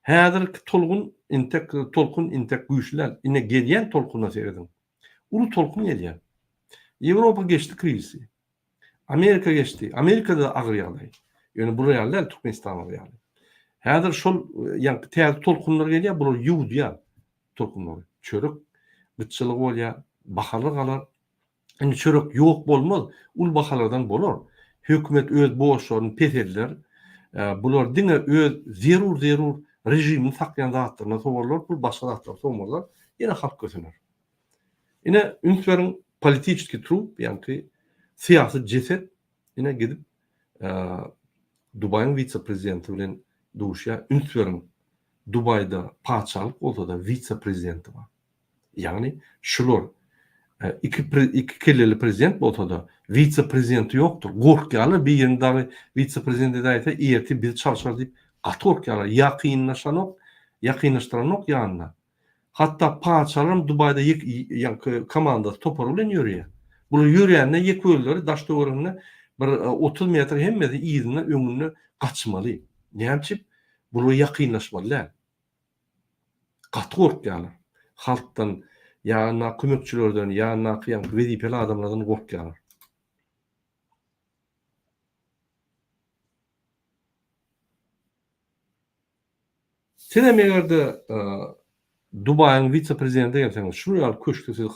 Häzirki tolkun intek güýçler, ine gelýän tolkuna seredin. Ulu tolkun gelýär. Ýewropa geçti krizi. Amerika geçti. Amerikada agyr ýagdaý. Ýöne bu realler Türkmenistana ýagdaý. Häzir şol ýani täze tolkunlar gelýär, bular ýuwdýar tolkunlar. Çörek gıtçylyk bolýar, bahaly galar. Indi çörek ýok bolmaz, ul bahalardan bolar. Hökümet öz boşlaryny pesedler. Bular dine öz zerur rejimini saklayan zatlarına soğurlar, bu başka zatlar soğurlar, yine halk götürür. Yine ünsverin politiski trup, yani siyasi ceset, yine gidip Dubay'ın vice-prezidenti bilen duşya, ünsverin Dubay'da paçalık olsa da vice-prezidenti var. Yani şular, iki kelleli prezident olsa da vice-prezidenti yoktur. Gorkyalı bir yerinde vice-prezidenti de ayta iyeti biz çalışar deyip Atorkyalar yakınlaştıran ok yanına. Hatta paçalarım Dubai'da komanda topar bilen yürüyor. Bunu yürüyenle yek öldürü daş doğrununa 30 metre hemmedi iyidine öňüne kaçmalı. Näçip bunu yakınlaşmalılar. Atorkyalar halktan ýa-na kömekçilerden ýa-na wezipeli adamlardan gorkýarlar. Sen egerde Dubay'ın vice-prezidenti gelseňiz, şu ýaly köşkde siz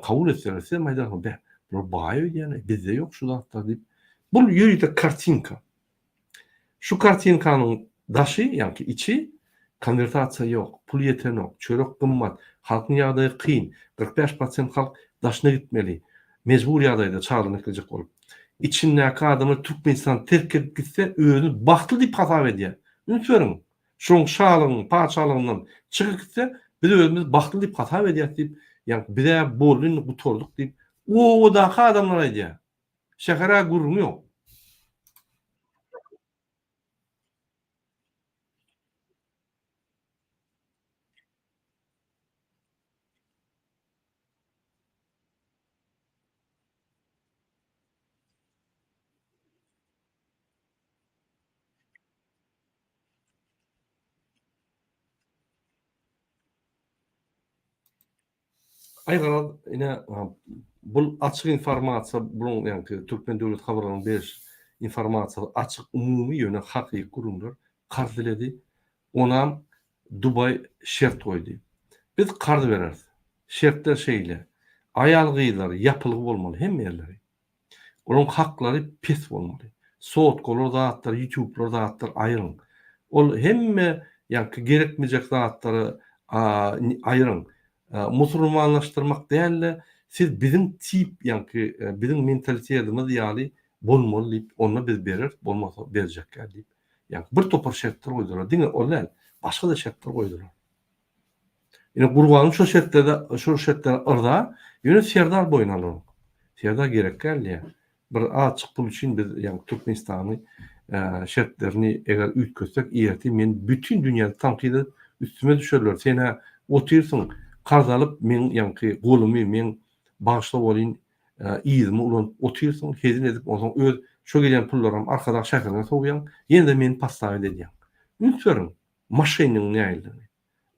kabul etseler, sen maýdan be, bu baýy diýene, bizde ýok şu zatlar diýip. Bu ýüride kartinka. Şu kartinkanyň daşy, ýa-ni içi konvertasiýa ýok, pul ýetenok, çörek gymmat, halkyň ýagdaýy kyn, 45% halk daşyna gitmeli. Mecbur ýagdaýda çağrılmak edecek bolup. İçindäki adamy Türkmenistan terk edip gitse özüni bagtly diýip hasap edýär. Ünütüň. Şoň şalygyň, paçalygyndan çykyp gitse biz özümiz bagtly diýip hasap edýär diýip, ýa-ni bize bolun gutorduk diýip, o da adamlar aýdýar. Şäherä gurrun ýok. Aýgalar ine bul açyk informasiýa, buluň ýa-ni Türkmen döwlet habarlaryny beriş informasiýa açyk umumy ýöne hakyky gurumlar kard diledi. Onam Dubay şert goýdy. Biz kard bereriz. Şertler şeýle. Aýal gyýlar ýapylyk bolmaly hemme ýerleri. Olaryň haklary pes bolmaly. Sowatgolar zatlar, YouTube'lar zatlar aýryň. Ol hemme ýa-ni gerekmejek zatlary aýryň. Musulmanlaştırmak değerli, siz bizim tip, yani bizim mentalitetimiz yani bolmaly diýip onu biz berer, bolmasa berjekler diýip. Yani bir topar şertler goýdular. Diňe olal, başga da şertler goýdular. Ýene Gurbanlyň şu şertlere yrda ýöne serdar boýun alar. Serdar gerek geldi. Bir açyk pul üçin biz yani Türkmenistany şertlerini eger ütkösek ýerti men bütün dünýäde tanqid üstüme düşerler. Sene otursun kard alıp men ýa-ni golumy men bağışlap bolýyn, ýyzmy ulan otursun, hezin edip ondan öz şo gelen pullarym arkada şäherine soýýan, ýene-de meni pastaw edýän. Ünütüň, maşynyň näýildi.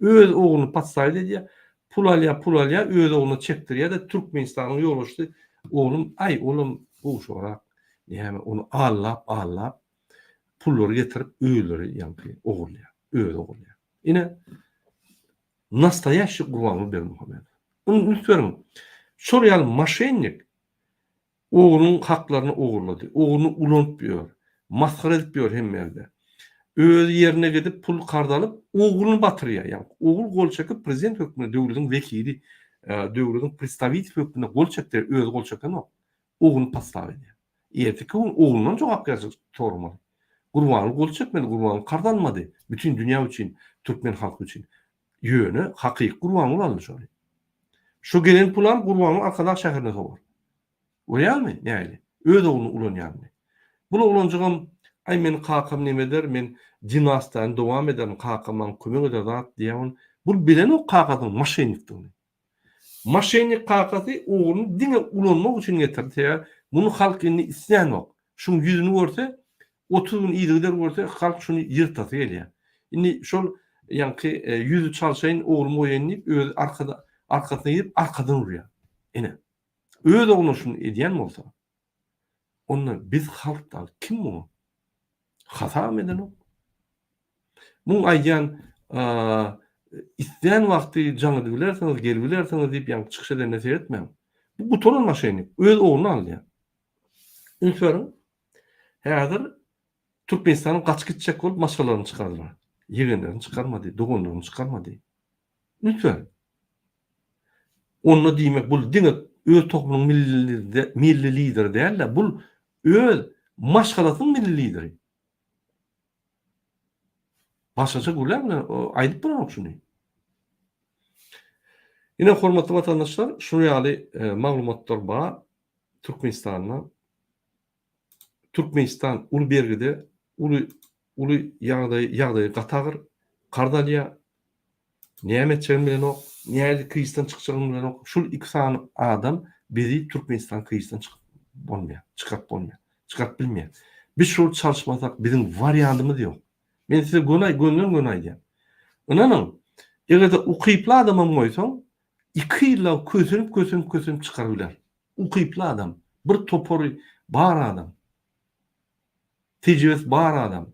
Öz oğluny pastaw edýär, pul alýar, öz oğluny çekdirýär de Türkmenistanyň ýoluşdy. Oğlum, ay oğlum bu şorak, näme onu allap pullary getirip öýleri ýa-ni ogurlaýar, öz ogurlaýar. Ine nastoящий Gurbanly Berdimuhamedov. Ünütüň, şol ýaly maşennik oğlunun haklaryny ogurlady, oğluny ulanyp ýör, maskara edip ýör hemme ýerde. Öz ýerine gidip pul kard alıp oğluny batyrýar. Yani oğul gol çekip prezident hökümine, döwletiň vekili, döwletiň представитель hökümine gol çekdir, öz gol çeken o. Oğluny pastaw edýär. Erteki oğlundan jogap berjek tormaly. Gurbanly gol çekmedi, Gurbanly kard almady. Bütün dünýä üçin, Türkmen halky üçin. Ýöne hakyky Gurbanly aldy şol. Şu gelen pulan Gurbanly arkada şäherine soýar. Oýarmy? Näli? Öz oğluny ulanýarmy? Bu ulanjygam ay men kakam neme der, men dinastiýany dowam ederim, kakamdan kömek eder zat diýen. Bu bilen o kakadyň maşennikdigini. Maşennik kakasy oğluny diňe ulanmak üçin getirdi. Bunu halk indi isleýän ok. Şuň ýüzüni görse, 30 gün ýygylar görse, halk şunu ýyrtasy gelýär. Indi şol ýa-ni ýüzü çalşaýyn oğlum oýanýyp öz arkasyna ýerip arkadan urýar. Ene. Öz oğluny şunu edýän bolsa, onu biz halkda kim bu? Hasam eden o. Mun aýdan isleýän wagty jaňy bilersiňiz, gelip bilersiňiz diýip ýa-ni çykyş edene seyretmem. Bu tolan maşennik öz oğluny alýar. Ünütüň, häzir Türkmenistanyň gaç gitjek bolup maşgalaryny çykardylar. Ýegenlerini çykarmady, dogonlaryny çykarmady. Ünütüň. Onu diýmek bul diňe öz toplumyň milli lideri däl, bul öz maşgalasyň milli lideri. Başaça gurlar bilen aýdyp bolan şunu. Ine hormatly vatandaşlar, şu ýaly maglumatlar bar Türkmenistan Ulbergide uly ýagdaý gatagyr kardalýa näme bilen ok, näde kysdan çykjagyn bilen ok. Şul iki san adam bizi Türkmenistan kysdan çykyp bilmeýär. Biz şol çalışmasak bizim variantymyz ýok. Men size gönlüm diýär. Onanyň egerde ukyply adamam goýsaň, 2 ýylla kösünüp çykar biler. Ukyply adam, bir topory bar adam. Tecrübesi bar adam.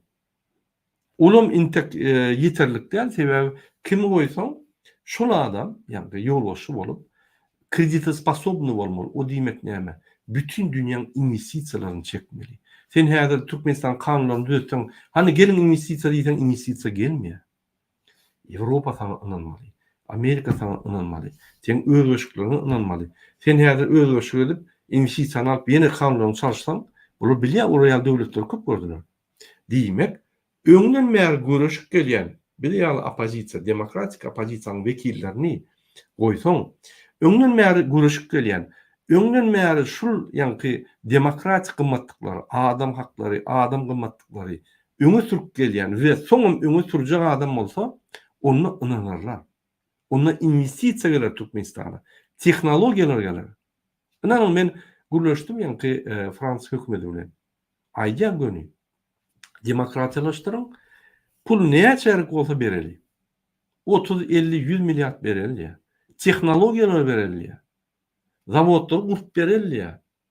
Ulum yeterlik değil. Sebebi kimi koysan şol adam yani yolbaşı bolup kredite sposobny bolmaly. O diýmek näme? Bütün dünýäň investisiýalaryny çekmeli. Sen häzir Türkmenistan kanunlaryny düzeltsen, hani gelin investisiýa diýsen investisiýa gelmeýär. Ýewropa sana ynanmaly. Amerika sana ynanmaly. Sen öz göçüklerine ynanmaly. Sen häzir öz göçük edip investisiýany alyp ýene kanunlaryny çalşsan, bular bilýär oraya döwletler köp gördüler. Diýmek, öňden bäri görüşüp gelýän bir ýaly opozisiýa, demokratik opozisiýanyň wekillerini goýsaň, öňden bäri görüşüp gelýän, öňden bäri şul ýanky demokratik gymmatlyklary, adam haklary, adam gymmatlyklary öňe sürüp gelýän we soňam öňe sürjek adam bolsa, onu ynanarlar. Ona investisiýa geler Türkmenistana, tehnologiýalar geler. Ynanyň men gürleşdim ýanky Fransy hökümeti bilen. Aýdýa göni demokratiýalaşdyryň, pul näçerik bolsa bereli. 30, 50, 100 milyard bereli. Tehnologiýalar bereli. Zawodlar gurup bereli.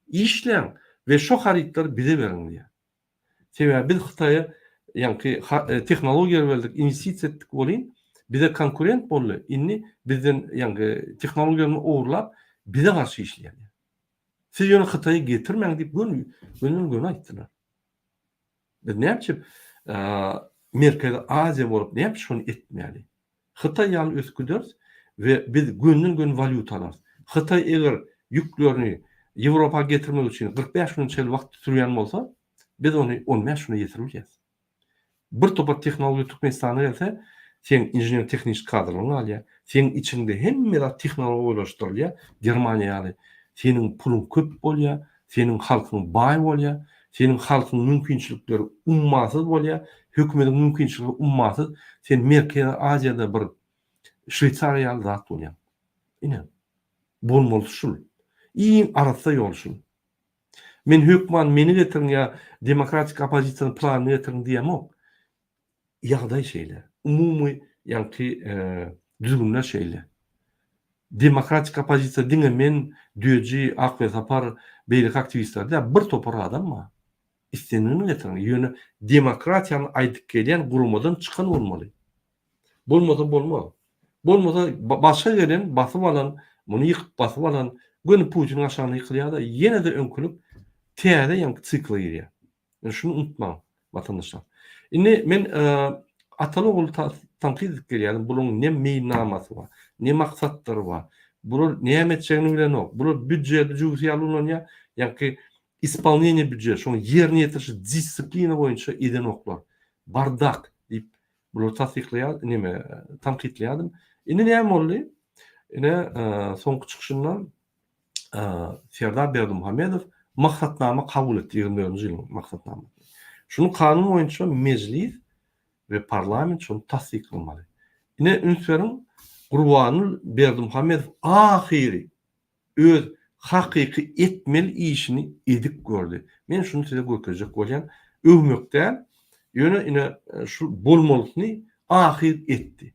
İşleň we şo haritler bize bereli. Sebäbi biz Hytaýa ýanky tehnologiýa berdik, investisiýa etdik bolýan, bize konkurent boldy. Inni bizden ýanky tehnologiýany owurlap bize garşy işleýär. Siz ýöne Hytaýa getirmeň diýip gönül aýtdylar. Biz näçe Merkezi Aziýa bolup näçe şonu etmeli. Hytaý ýaly ösküdür we biz gönül valyutalar. Hytaý eger ýüklerini Ýewropa getirmek üçin 45 gün çel wagt sürýän bolsa, biz onu 15 güne getirýäs. Bir topar tehnologiýa Türkmenistana gelse, sen injener tehnik kadrlaryny alýa, sen içinde hemme tehnologiýalaşdyrylýa, Germaniýaly, senin pulun köp bolýa, senin halkyň baý bolýa, senin halkyň mümkinçilikleri ummasyz bolýa, hökümetiň mümkinçiligi ummasyz, sen Merkezi Aziýada bir Şweýçariýaly zat bolýan. Ine bolmaly şul. İň arasda ýol şul. Men hökman meni getirin ya demokratik opozisiýanyň planyny getirin diýemok. Ýagdaý şeýle. Umumy ýanky düzgünler şeýle. Demokratik opozisiýa diňe men düýji, ak we sapar beýlik aktivistler de bir topar adam ma. İstenini getirin. Ýöne demokratiýany aýdyp gelýän gurumadan çykan bolmaly. Bolmasa bolmaz. Bolmasa başga gelen basyp alan, muny ýykyp basyp alan, gönü Putin aşağı ýykylýar da ýene de öňkülük täze ýanky sykla girýär. Şunu unutmaň vatandaşlar. Indi men ataly oğul tanqid edip gelýärdim. Bunyň ne meýnamasy bar, ne maksatdary bar. Bular näme etjegini bilenok. Bular büdjet jüwsiýalynýa, ýanky исполнение büdjet, şonu ýerine ýetirişi disiplina boýunça eden oklar. Bardak diýip bular tasdiqlaýar, näme tanqidleýärdim. Indi näme boldy? Ine soňky çykyşyndan Serdar Berdimuhammedow maksatnama kabul etdi 24-nji ýylyň maksatnama. Şunu kanun boýunça meclis ve parlament şunu tasdiqlamaly. Ine ünsürin Gurbanyl Berdimuhammedow ahiri öz hakyky etmeli işini edip gördü. Men şunu size götürecek bolýan övmekden ýöne ine şu bolmalysyny ahir etdi.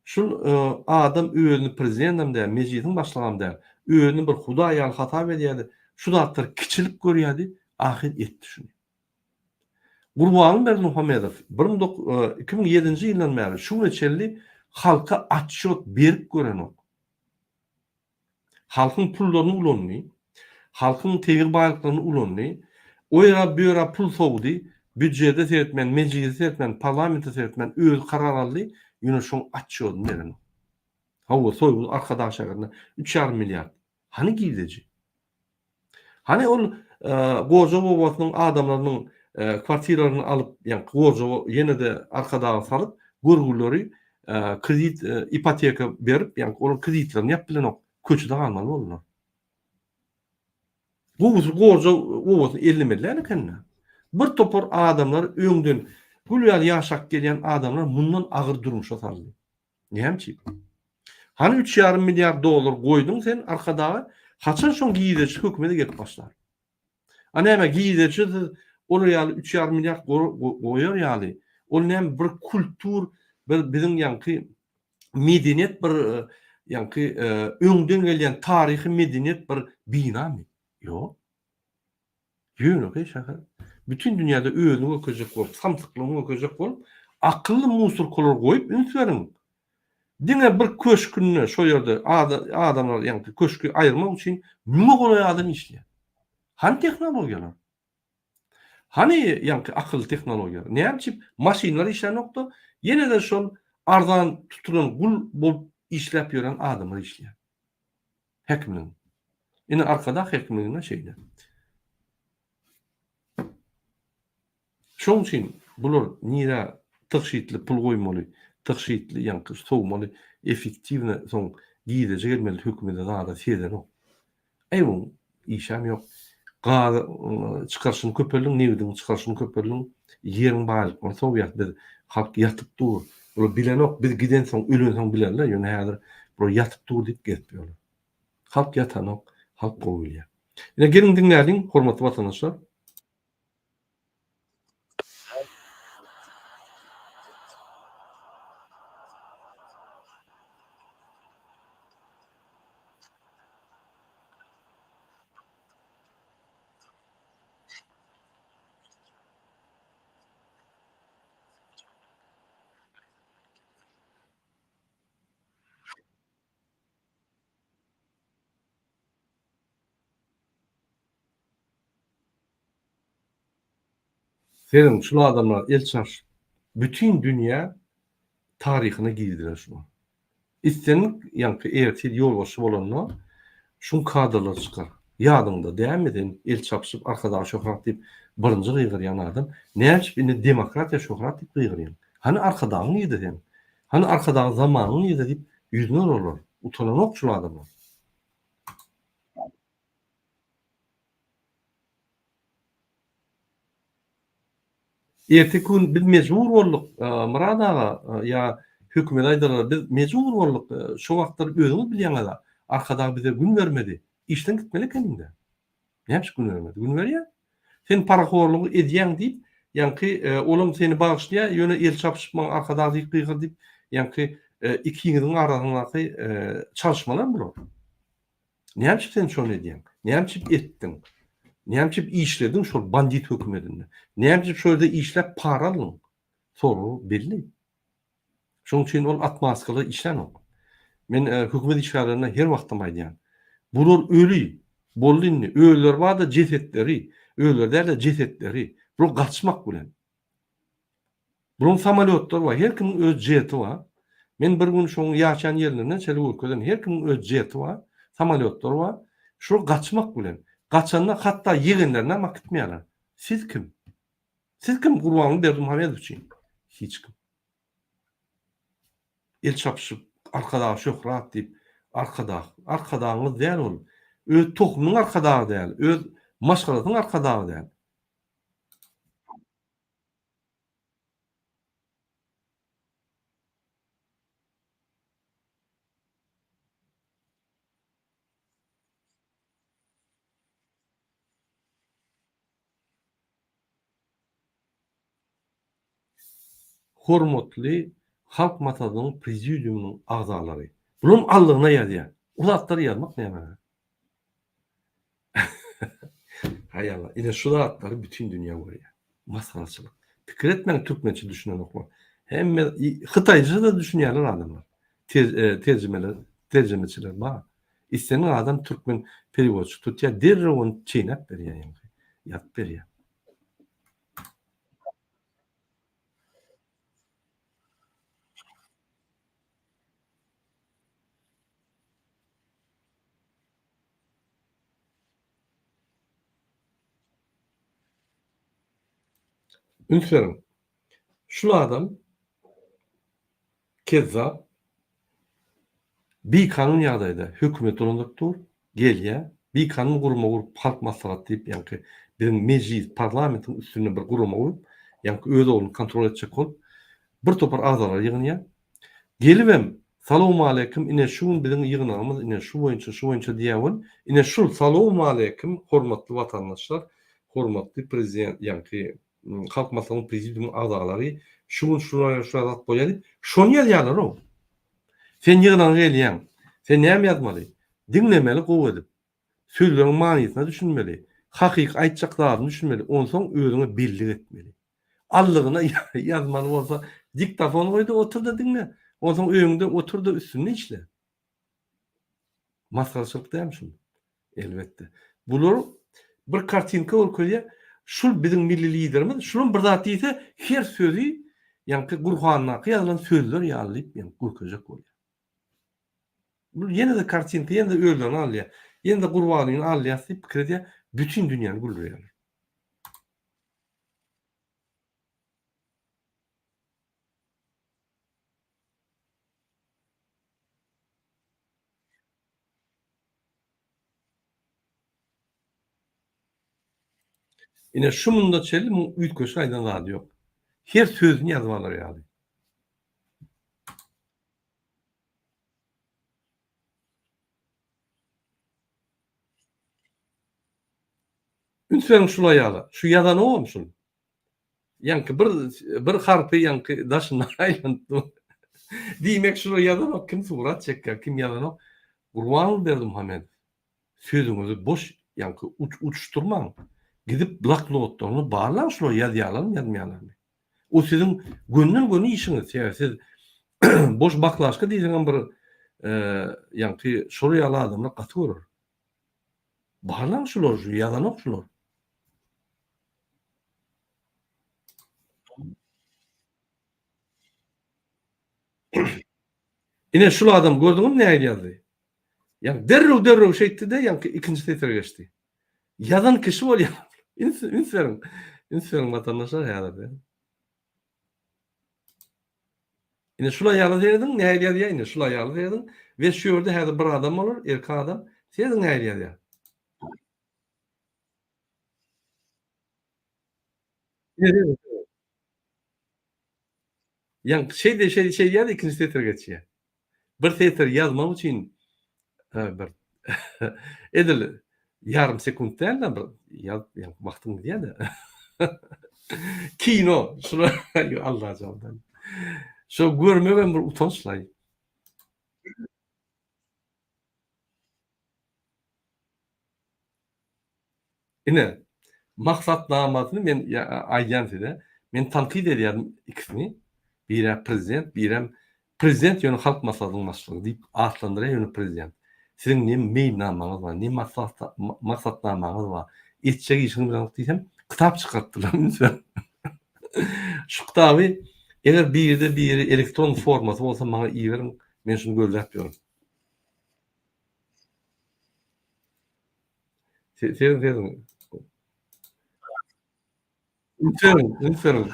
Şul adam özüni prezidentim der, meclisin başlagam der. Özüni bir Hudaý ýaly hata edýärdi. Şu zatlar kiçilik görýärdi, ahir etdi şunu. Gurbanyl Berdimuhammedow 2007-nji ýyldan bäri şu neçeli halka atşot berip görenok. Halkyň pullaryny ulandy, halkyň tevir baýlyklaryny ulandy. O ýa bir ýere pul sowdy, büdjede seretmen, meclise seretmen, parlamente seretmen öz karar aldy, ýöne şoň atşodyny beren. Hawa soýgul arkada aşagynda 3,5 milyard. Hani gideji? Hani ol goja bobatynyň adamlarynyň kwartiralarını alıp, yani goja ýene de arkada salyp, görgülleri kredit, ipoteka berip, yani onun kreditlerini ýap bilenok, köçüde galmaly bolýar. Bu goja bobatyny 50 milyon ekenne. Bir topar adamlar öňden gülýär ýaşak gelýän adamlar mundan agyr durmuşa saldy. Näme? Hani 3,5 milyar dolar goýdun sen arkadaga, haçan şoň giýdeçi hökümete gelip başlar. Näme giýdeçi ol ýaly 3,5 milyar goýar ýaly. Ol näme bir kultur, bir bizim ýanky medeniýet bir ýanky öňden gelýän taryhy medeniýet bir binamy. Ýok. Ýöne şäher. Bütün dünyada özüne gökecek bolup, samsyklygyny gökecek bolup, akıllı musurkular koyup ünsverin. Dine bir köşkünü şo yerde adamlar ýa-ni köşkü aýyrmak üçin müme golay adam işleýär. Han teknologiýalar. Hani ýa-ni akıllı teknologiýalar. Näçip maşinlar işlenokda ýene de şol arzan tutulan gul bolup işläp ýören adamlar işleýär. Hekimliň. Ine arkada hekimliğine şeyler. Şoň üçin bular nira tykşytly pul goýmaly, tykşytly ýa-ni sowmaly, effektiwne soň giýdije gelmeli hökümete daha sezen o. Eýwň işem ýok. Gaza çykarşyny köpelliň, newdiň çykarşyny köpelliň ýeriň baýlyk, Sowet bir halk ýatyp dur. Bular bilenok, biz giden soň ölen soň bilerler, ýöne häzir bular ýatyp dur diýip getipýärler. Halk ýatanok, halk goýulýar. Ine gelin dinlädiň, hormatly watandaşlar. Senin şu adamlar elçar bütün dünya tarihine girdiler şunu. İstenin yankı ertil yol başı bolanlar şun kadrlar çıkar. Yadında devam edin el çapışıp arkadaş şöhret deyip birinci gıygıryan adam. Näçip indi demokratiya şöhret deyip gıygıryan. Hani arkadaşın ýydy hem. Hani arkadaş zamanyny ýydy deyip yüzüne olur. Utalanok şu adamlar. Ertekün biz mecbur bolduk Murad aga ýa hökümet aýdylar biz mecbur bolduk şu wagtlar özüňiz bilýän arkada bize gün vermedi. İşten gitmeli kendinde. Näçe gün vermedi? Gün berýär. Sen paraxorlugy edýän diýip ýa-ni olam seni bagşlaýar, ýöne el çapışmaň arkada diýip gıygyr diýip ýa-ni iki ýigitiň arasyndaky çalşmalar bular. Näçe sen şonu edýän? Näçe etdiň? Näçe işlediň şol bandit hökümetinde? Näçe şöyle işläp para alyň? Soru belli. Şoň üçin ol atmaskaly işlenok. Men hökümet işgärlerine her wagtym aýdýan. Bular öli, bollinni, öýler barda jesetleri, öýler derde jesetleri. Bu gaçmak bilen. Bunun samolyotlar var. Her kimin öz jeti var. Men bir gün şoň ýaşan ýerlerinden çelip ökeden her kimin öz jeti var, samolyotlar var. Şu gaçmak bilen. Gaçanda hatda ýegenlerine mak gitmeýärler. Siz kim? Siz kim gurbanyny berdim Hamedov üçin? Hiç kim. El çapışıp arkada şöhret diýip arkadaňyz däl ol. Öz tohumyň arkadagy däl, öz maşgalatyň arkadagy däl. Hormatly halk matadynyň prezidiumynyň agzalary. Bunun allygyna ýazýar. Ulatlar ýazmak näme? Hay Allah. Ine şu zatları bütün dünya görýär. Masalaçylyk. Pikir etmeň türkmençe düşünen okma. Hemme Hytaýça da düşünýärler adamlar. Terjemeçiler bar. İstenen adam türkmen periwodçy tutýar, derre onu çeýnep berýär. Ýat berýär. Ünsverin. Şu adam kezzap bir kanun ýagdaýda hökümet olandypdyr, gelýär. Bir kanun gurma gurup halk maslahat diýip ýa-ni bir mejlis, parlamentiň üstüne bir gurma gurup, ýa-ni öz ogyny kontrol etjek bolup bir topar agzalar ýygnýar. Gelibem Salamu aleykum, ine şu bizim yığınağımız, ine şu boyunca diýäwin, ine şu salamu aleykum, hormatly watandaşlar, hormatly prezident, ýa-ni halk maslahatynyň prezidium agzalary, şuraya zat boýaly, şonu ýazýarlar o. Sen yığınağa gelýän, sen näme ýazmaly? Dinlemeli, gowy edip, sözleriň manysyna düşünmeli, hakyky aýtjaklarny düşünmeli, ondan soň özüňe birlik etmeli. allığına yazmalı olsa diktafon koydu otur da dinle. O zaman öňünde otur da üstüne işle. Maskarçılık dämişim. Elbette. Bular bir kartinka orkoya şul bizim milli liderimiz şunun bir zat diýse her sözü ýa-ni Gurhanyna ýazylan sözler ýalyp ýa-ni gurkajak bolýar. Bu ýene de kartinka ýene de öýlen alýar. Ýene de Gurbanyň alýar diýip pikirde bütün dünýäni güldürýär. Ine şu munda çeli üýtgeşi aýdan zady ýok. Her sözüni ýazmalar ýaly. Ünsüň şula ýaly. Şu ýazan olmuşsun. Ýanky bir harpy ýanky daşyna aýlandy. Diýmek şula ýazan ok, kim surat çekýär, kim ýazan ok. Gurban berdim Hamed. Sözüňizi boş ýanky uçuşturmaň. Gidip bloknotlaryny barlaň şula ýazýarlar, ýazmaýarlar. O sizin gönden göni işiniz. Yani siz boş baklaşka diýdiňem bir ýanky şol ýaly adamlar gaty görür. Barlaň şular, ýalan ok şular. Ine şul adam gördüňmi näme ýazdy? Yani derrew şeýtdi-de ýanky ikinji tetre geçdi. Ýazan kişi bolýar. Ünsüň watandaşlar ýaly. Ine şula ýaly derdiň, näme ýazýar? Ine şula ýaly derdiň we şu ýerde häzir bir adam bolar, erkek adam. Sen näme ýazýar? Yani şey ýaly ikinji tetre geçýär. Bir tetre ýazmak üçin bir edil yarım sekund däl bir ýaz ýa wagtyň diýär-de. Kino, şuna Allah candan. Şo görmegen bir utançlay. Ine maksatnamasyny men aýdýan men tanqid edýärdim ikisini. Biri prezident ýöne halk maslahatynyň başlygy diýip atlandyrar ýöne prezident. Siziň näme meýnamaňyz bar, näme maksatnamaňyz bar? Etjek işiňiz bilen diýsem, kitap çykartdylar. Şu kitaby eger biri elektron formasy bolsa maňa iýerin, men şunu gözläp ýörüm. Sen Ünsüň.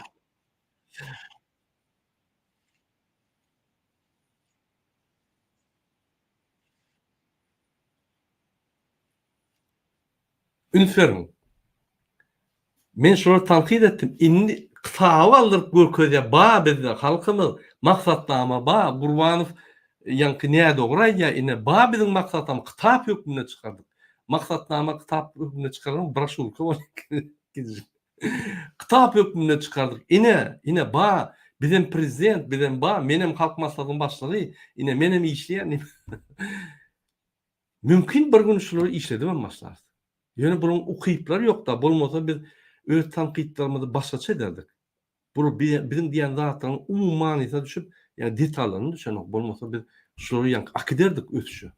Ünsüň. Men şunu tanqid etdim. Indi kitaby aldyryp görkezýär. Ba bizde halkymyz maksatnama ba Gurbanow ýanky näde doguraýa ine ba biziň maksatnama kitap hökmüne çykardyk. Maksatnama kitap hökmüne çykardyk, broşurka kitap hökmüne çykardyk. Ine ba bizim prezident, bizim ba menem halk maslahatynyň başlygy, ine menem işleýär. Mümkin bir gün şulary işledimem başlar. Ýöne bunuň ukyplar ýok-da, bolmasa biz öz tanqidlerimizi başgaça ederdik. Bu bizim diýen zatlaryň umumany ise düşüp, ýani detallaryny düşenok, bolmasa biz şolary ýanky akiderdik ösüşi.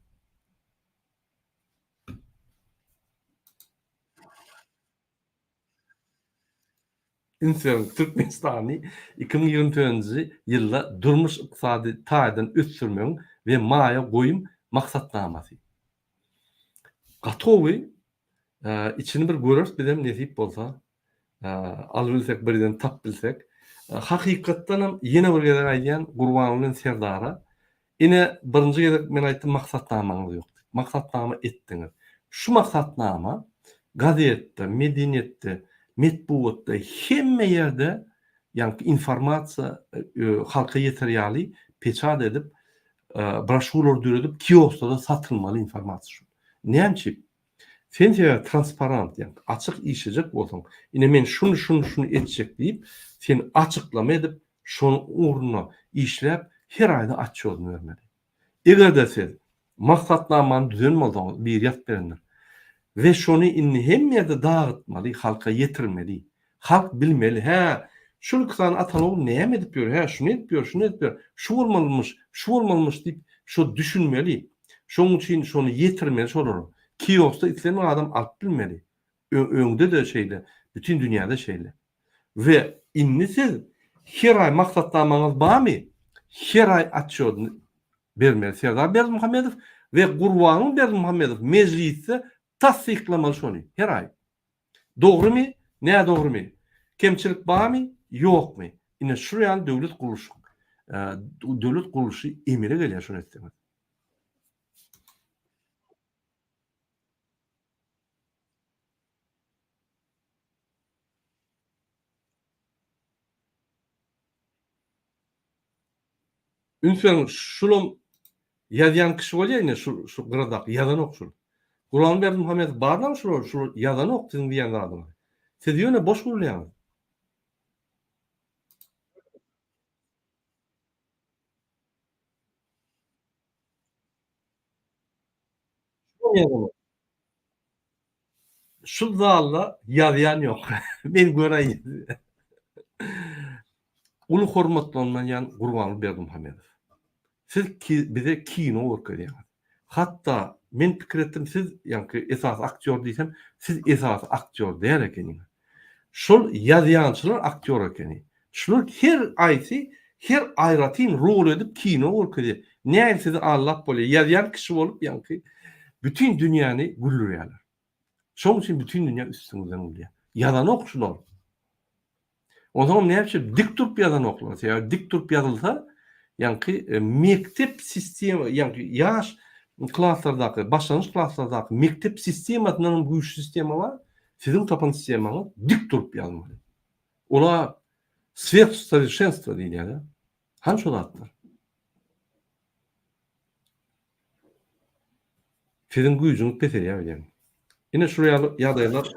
Ünsüň Türkmenistany 2024-nji ýylda durmuş ykdysady taýdan ösürmeň we maýa goýum maksatnamasy. Gatowy içini bir görürs bilen nesip bolsa, alyp bilsek birden tap bilsek, hakykatdan hem ýene bir gede aýdýan Gurbanowyň serdary. Ine birinji gede men aýtdym maksatnamaňyz ýok. Maksatnama etdiňiz. Şu maksatnama gazetde, medeniyetde, metbuatda hemme ýerde ýanky informasiýa halka ýetirýärli peçat edip, broşurlar düredip kioskda satylmaly informasiýa. Näçe? Sen transparent ýa açyk işlejek bolsaň, ine men şunu etjek diýip, sen açyklama edip, şonu uğruna işläp her aýda açyk ýolunu bermeli. Egerde sen maksatnamany düzenmeliň bir ýat berenler we şonu inni hemme ýerde dağıtmaly, halka ýetirmeli. Halk bilmeli, Şunu kısan ataloğu neyem edip diyor? Ha şunu edip diyor, şunu edip diyor. Şu olmalımış deyip şu düşünmeli. Şonun için şonu yetirmeli şolar. Ki yoksa isteyen adam alıp bilmeli. Öňde de şeyle, bütün dünyada şeyle. Ve innisiz her ay maksatlanmaňyz barmy? Her ay atşod bermeli Serdar Berdimuhammedow ve Gurbanyň Berdimuhammedow mecliste tasdiklamaly şonu her ay. Dogrymy? Näme dogrymy? Kemçilik barmy? Ýokmy? Ine şu ýaly döwlet gurulşy. Döwlet gurulşy emire gelýär şonu etmek. Ünferin şulum ýazýan kişi bolýar ine şu gyrada ýazan okşul. Gurbany Berdimuhammedow bardan şu ýazan okdyň diýen adam. Siz ýöne boş gurulýar. Şu zalla ýazýan ýok. Men göreýin. Ulu hormatlanmayan Gurbany Berdimuhammedow. Siz bize kino görkezýär. Hatta men pikir etdim siz ýa-ni esas aktyor diýsem, siz esas aktyor däl ekeniň. Şol ýazýançylar aktyor ekeni. Şular her aýsy her aýratyn rol edip kino görkezýär. Näme sizi allap bolýar? Ýazýan kişi bolup ýa-ni bütün dünýäni güldürýärler. Şoň üçin bütün dünýä üstüňizden bolýar. Ýazan okşular. O zaman ne yapacak? Dik turup yazan oklansa. Yani dik turup yazılsa yani mektep sistemi yani yaş klaslardaki başlangıç klaslardaki mektep sistematının bu üç sistemi var. Sizin tapan sistemanı dik turup yazmalı. Ola sversoverensyenstvo değil yani. Hangi olatlar? Sizin gücünüz peser ya yani. Yine şuraya yadaylar.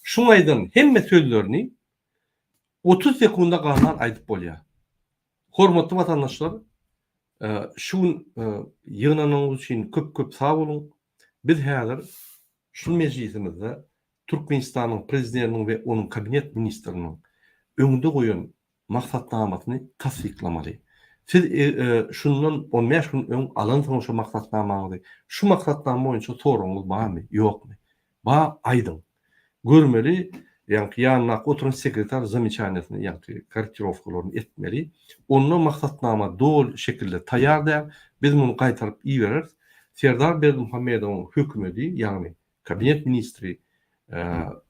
Şuňaýdan hemme sözlerini 30 sekunda galan aýdyp bolýar. Hormatly watandaşlar, şu ýygnanyňyz üçin köp sag bolun. Biz häzir şu meclisimizde Türkmenistanyň prezidentiniň we onuň kabinet ministriniň öňünde goýan maksatnamasyny tasdiklamaly. Siz şundan 15 gün öň alansyňyz şu maksatnamaňyzy. Şu maksatnama boýunça soraňyz barmy, ýokmy? Ba aýdym. Görmeli, yani yanına oturan sekreter zamечаниясını yani korrektirovkalaryny etmeli. Onun maksatnama doğal şekilde taýýar. Biz bunu gaýtaryp iyi bereriz. Serdar Berdimuhammedowyň hökümeti yani kabinet ministri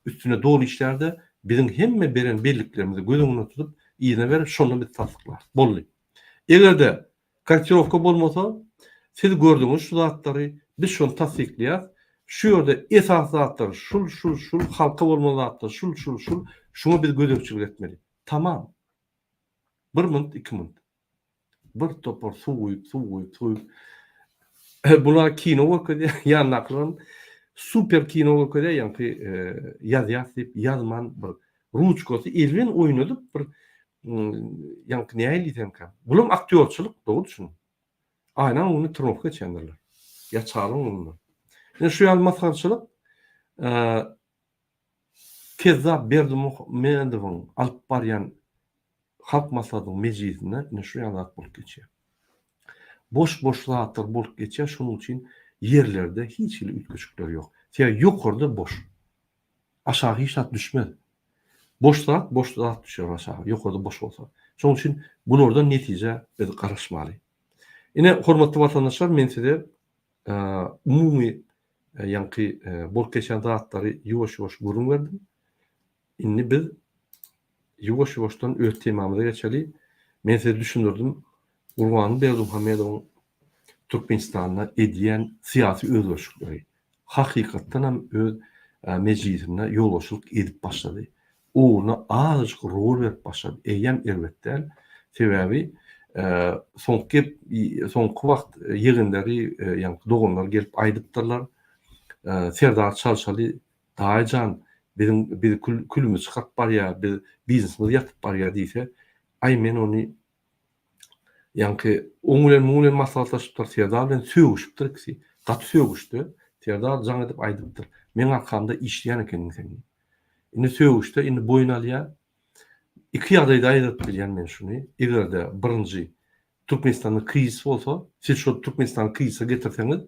üstüne doğal işlerde bizim hemme beren belliklerimizi göz öňüne tutup iýine berip şonu biz tasdyklar. Boldy. Egerde korrektirovka bolmasa siz gördüňiz şu zatlary biz şonu tasdyklayýar. Şu ýerde esas zatlar şul halka bolmaly zatlar şul şunu biz gödökçülük etmeli. Tamam. 1 minut 2 minut. Bir topar suw goýup bular kino görkezýär ýanlaklaryň super kino görkezýär ýa-ni ýazýar ýazman bir ruchkasy elben oýnadyp bir ýa-ni näme diýsem ka. Bular aktyorçylyk dogry şunu. Aynan onu trofka çendirler. Ya çağırın onu. Yani şu ýaly maskarçylyk Kezzap Berdimuhammedowyň alyp barýan halk maslahatynyň mejlisinde ine şu ýaly bolup geçýär. Boş zatlar bolup geçýär. Şonuň üçin yerlerde hiç ütköçükler ýok. Ýa ýokarda boş. Aşağı hiç zat düşmez. Boş zat düşer aşağı. Ýokarda boş bolsa. Şonuň üçin bunlarda netije biz garaşmaly. Ine hormatly watandaşlar, men size umumy ýa-ni bolup geçen zatlary ýuwaş-ýuwaş görüň berdim. Indi biz ýuwaş-ýuwaşdan öz temamyza geçeli. Men size düşündirdim. Gurbany Berdimuhammedowyň Türkmenistanda edýän syýasy özgörüşleri hakykatdan hem öz mejlisine ýolbaşçylyk edip başlady. Ona azjyk rol berip başlady. Eýem elbetde sebäbi soňky wagt ýygyndary ýa-ni doganlar gelip aýdypdyrlar. Serdar Çalşaly daýjan bizim külümüz çykaryp barýar, biz biznesimiz ýatyp barýar diýse, ay men onu Yankı oňulen maslahatlaşypdyr, Serdar bilen sögüşipdir kisi. Gat sögüşdi. Serdar jaň edip aýdypdyr. Men arkamda işleýän ekeniň sen. Indi sögüşde indi boyun alýa. Iki ýagdaýda aýdyp bilýän men şuny. Egerde birinji Türkmenistanyň kysy bolsa, siz şu Türkmenistanyň kysy getirseňiz,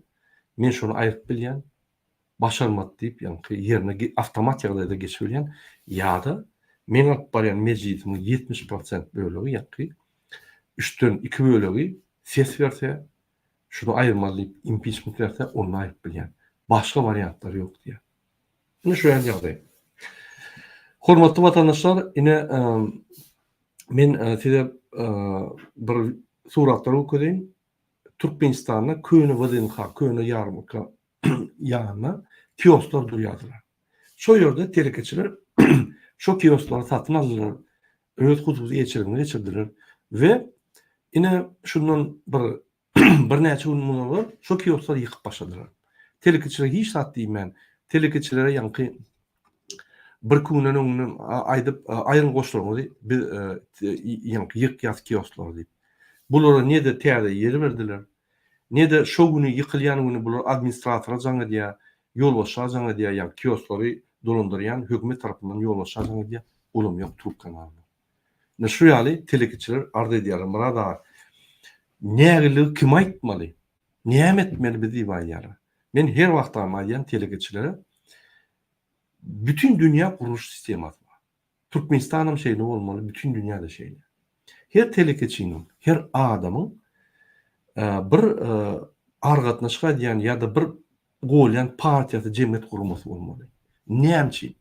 men şunu aýdyp bilýän. Başarmat diýip ýa-ni ýerine awtomat ýagdaýda geçip bilýän. Ýa-da men alyp barýan mejlisimiň 70% bölegi ýa-ni 3-den 2 bölegi ses berse, şunu aýyrmalyp impeachment berse, onu aýdyp bilýän. Başga variantlar ýok diýär. Indi şu ýagdaý. Hormatly watandaşlar, ine men size bir suratlar okudyň. Türkmenistanda köýne WDNH, köýne ýarmyka ýanyna kiosklar durýardylar. Şo ýerde telekeçiler şo kioskları satyn aldylar. Öz hususy geçirdiler geçirdiler we ine şundan bir näçe gün muňa şo kioskları ýykyp başladylar. Telekeçiler hiç sat diýmen, telekeçilere ýa-ni bir günden öňünden aýdyp aýrym goşdurmaly, bir ýa-ni ýyk kiosklar diýip. Bulara näde täze ýer berdiler. Näde şo güni ýykylýan güni bular administratora jaňa diýär, ýolbaşa jaňa diýär, ýa kiosklary dolandyrýan hökümet tarapyndan ýolbaşa jaňa diýär, ulum ýok Türk kanaly. Ne şu ýaly telekeçiler arda edýär, murada nägili kim aýtmaly? Näme etmeli biz diýýär. Men her wagt aýdýan telekeçilere bütün dünya kuruş sistemi var. Türkmenistan'ın şeyini olmalı, bütün dünyada şeyini. Her telekeçinin, her adamın bir argatnaşga diýen ya da bir golyan partiyası cemiyet kurulması olmalı. Näçe?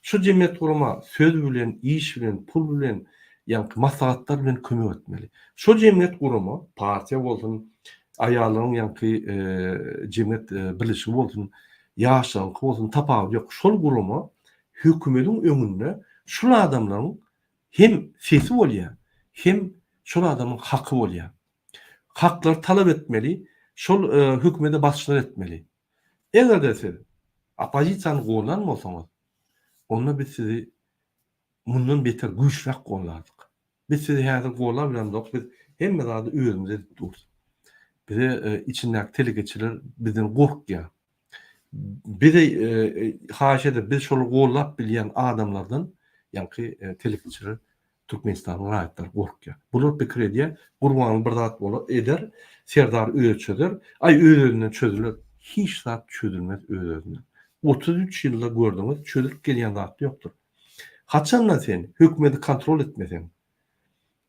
Şu cemiyet kurulma söz bilen, iş bilen, pul bilen, ýa-ni maslahatlar bilen kömek etmeli. Şu cemiyet kurulma partiýa bolsun, aýalyň ýa-ni cemiyet birleşigi bolsun, ýaşaň bolsun, tapawy ýok. Şol guruma hökümetiň öňünde şol adamlaryň hem sesi bolýar, hem şol adamyň haky bolýar. Haklar talap etmeli, şol hökümete başçylar etmeli. Egerde siz opozisiýany gollan bolsaňyz, onda biz sizi mundan beter güýçlük gollardyk. Biz sizi häzir gollar bilen dok, biz hemme zady özümize tutdyk. Bize içindäki telekeçiler bizden gorkýar. Bir de haşede biz şol gollap bilýän adamlardan ýa-ni telekeçiler Türkmenistanyň raýatlar gorkýar. Bular pikir edýär, Gurban bir zat bolar eder, Serdar öýçeder, özünden çözülür. Hiç zat çözülmez özünden. 33 ýylda gördüňiz, çözülüp gelýän zat ýokdur. Haçandan sen hökümeti kontrol etmesen,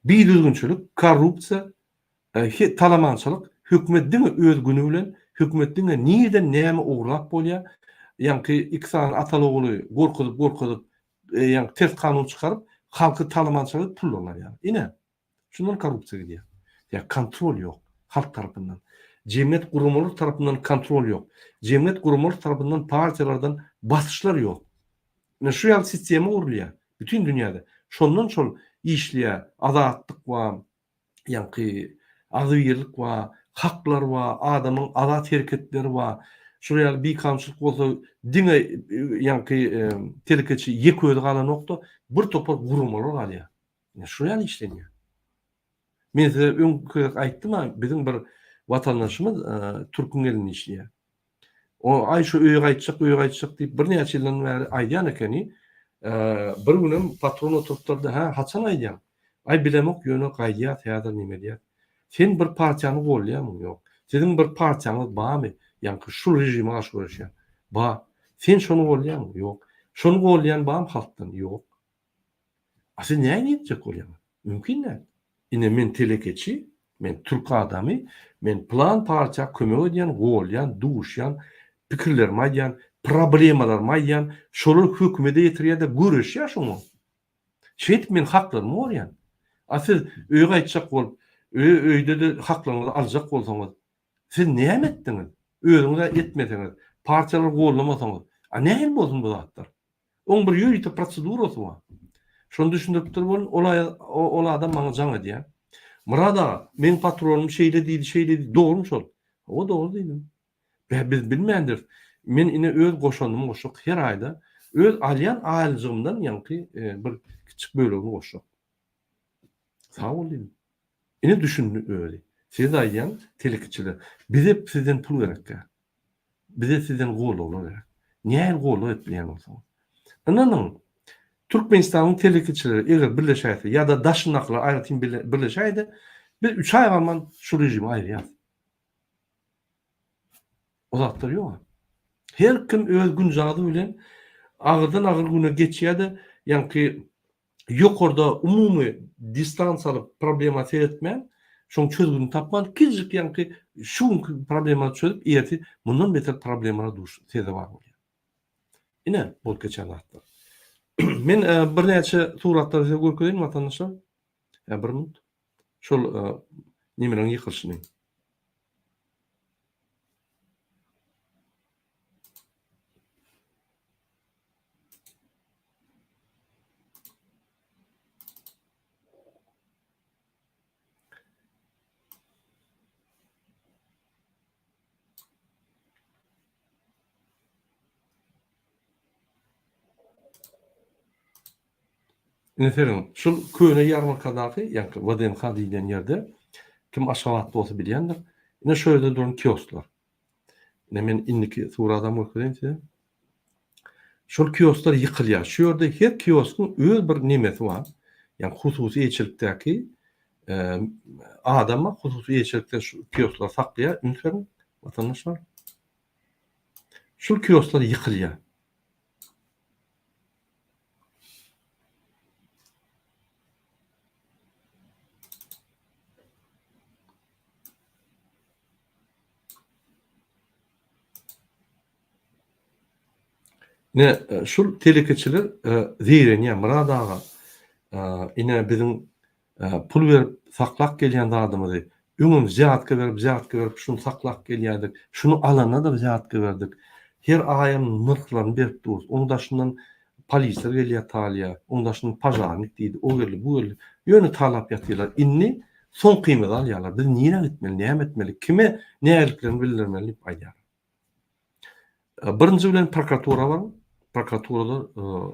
bir düzgünçilik, korrupsiýa, talamançylyk hökümetdiň öz güni bilen hökümetdiň näden näme ugrap bolýar, ýa-ni iksan atalogly gorkudyp ýa-ni ters kanun çykaryp halky talamançylyk pullanlar ýa. Ine şundan korrupsiýa diýär. Ya kontrol ýok halk tarapyndan. Cemiyet gurumları tarapyndan kontrol ýok. Cemiyet gurumları tarapyndan partiýalardan basyşlar ýok. Ne şu ýaly sistema urulýar bütün dünýäde. Şondan şol işliýär, azatlyk we ýa-ni azyrlyk we haklar we adamyň azat hereketleri we şu ýaly bir kamçylyk bolsa diňe ýa-ni telekeçi ýeköýdi galan nokta bir topar gurumlar galýar. Şu ýaly işlenýär. Men size öňkü aýtdym, bizim bir watandaşymyz Türkün elinde işleýär. O aý şu öýe gaýtjak diýip bir näçe ýyldan bäri aýdýan ekeni, bir günem patron oturtdy, haçan aýdýan? Aý bilemok ýöne gaýdýar, häzir näme diýär? Sen bir partiýany golýarmyň ýok. Senin bir partiýaňyz barmy? Ýa-ni şu rejime garşy görüşýär. Ba, sen şonu golýarmyň? Ýok. Şonu golýan barmy halkdan? Ýok. Sen näme diýjek bolýar? Mümkin näme? Ine men telekeçi, men Türk adamy, men plan partiýa kömek edýän, golýan, duşýan, pikirler maýan, problemalar maýan, şolary hökümete ýetirýär-de görüşýär şonu. Şeýet men haklarym bolýan. Siz öýe gaýtjak bolup, öýde de haklaryňyzy aljak bolsaňyz, siz näme etdiňiz? Özüňize etmeseňiz, partiýalar gollamasaňyz, näme bolsun bu zatlar? Oň bir ýürüýte prosedurasy bar. Şonu düşündirip bolun, ola adam maňa jaň edýär. Murada, men patronum şeýle diýdi, dogry şol. O dogry diýdim. Biz bilmeýändir. Men ine öz goşanymy goşak her aýda öz alýan aýlyjygymdan ýa-ni bir kiçik bölegini goşak. Sag bol diýdim. Ine düşündü öyle. Siz ayyan telekiçiler. Bize sizden pul gerek ya. Bize sizden gol olur ya. Niye gol etmeyen olsun? Ananın Türkmenistan'ın telekiçileri eğer birleşeydi ya da Daşnak'la ayrıtın birleşeydi bir 3 ay varman şu rejimi ayrı yaz. O zattır yok. Her kim öz güncadı bilen ağırdan ağır güne geçiyedi. Yani yok orada umumi distans alıp problema seyretmeyen şoň çözümini tapman kizik yani şu problema çözüp iyeti bundan beter problemlara duş seze var bolýar. Ine bol geçen hafta. Men bir näçe suratlar size görkezeyim vatandaşlar. Bir minut. Şol nimelerin yıkılışını. Neferin, şol köýne ýarmarkadaky, ýa-ni WDNK diýilen ýerde kim aşgabatda bolsa bilýändir. Ine şöyle duran kiosklar. Ine men indiki suratdan görkezeyim size. Şol kiosklar ýykylýar. Şu ýerde her kioskyň öz bir nemesi bar. Ýani hususy eçilikdäki adama hususy eçilikde şu kiosklar saklaýar. Neferin, vatandaşlar. Şol kiosklar ýykylýar. Ne şul telekeçiler ziren ya muradaga ine bizim pul berip saklak gelýän adamdy öňüm ziyatka berip şunu saklak gelýärdik. Şunu alana da ziyatka berdik. Her aýym nırklaryny berip durus. Oňdaşyndan polisler gelýär talya, oňdaşyndan pajarnik diýdi. O geldi, bu geldi. Ýöne talap ýatýarlar. Inni son kıymet alýarlar. Biz niýe gitmeli, näme etmeli, kime näherliklerini bildirmeli diýip aýdýar. Birinji bilen prokuratura bar. Prokuraturada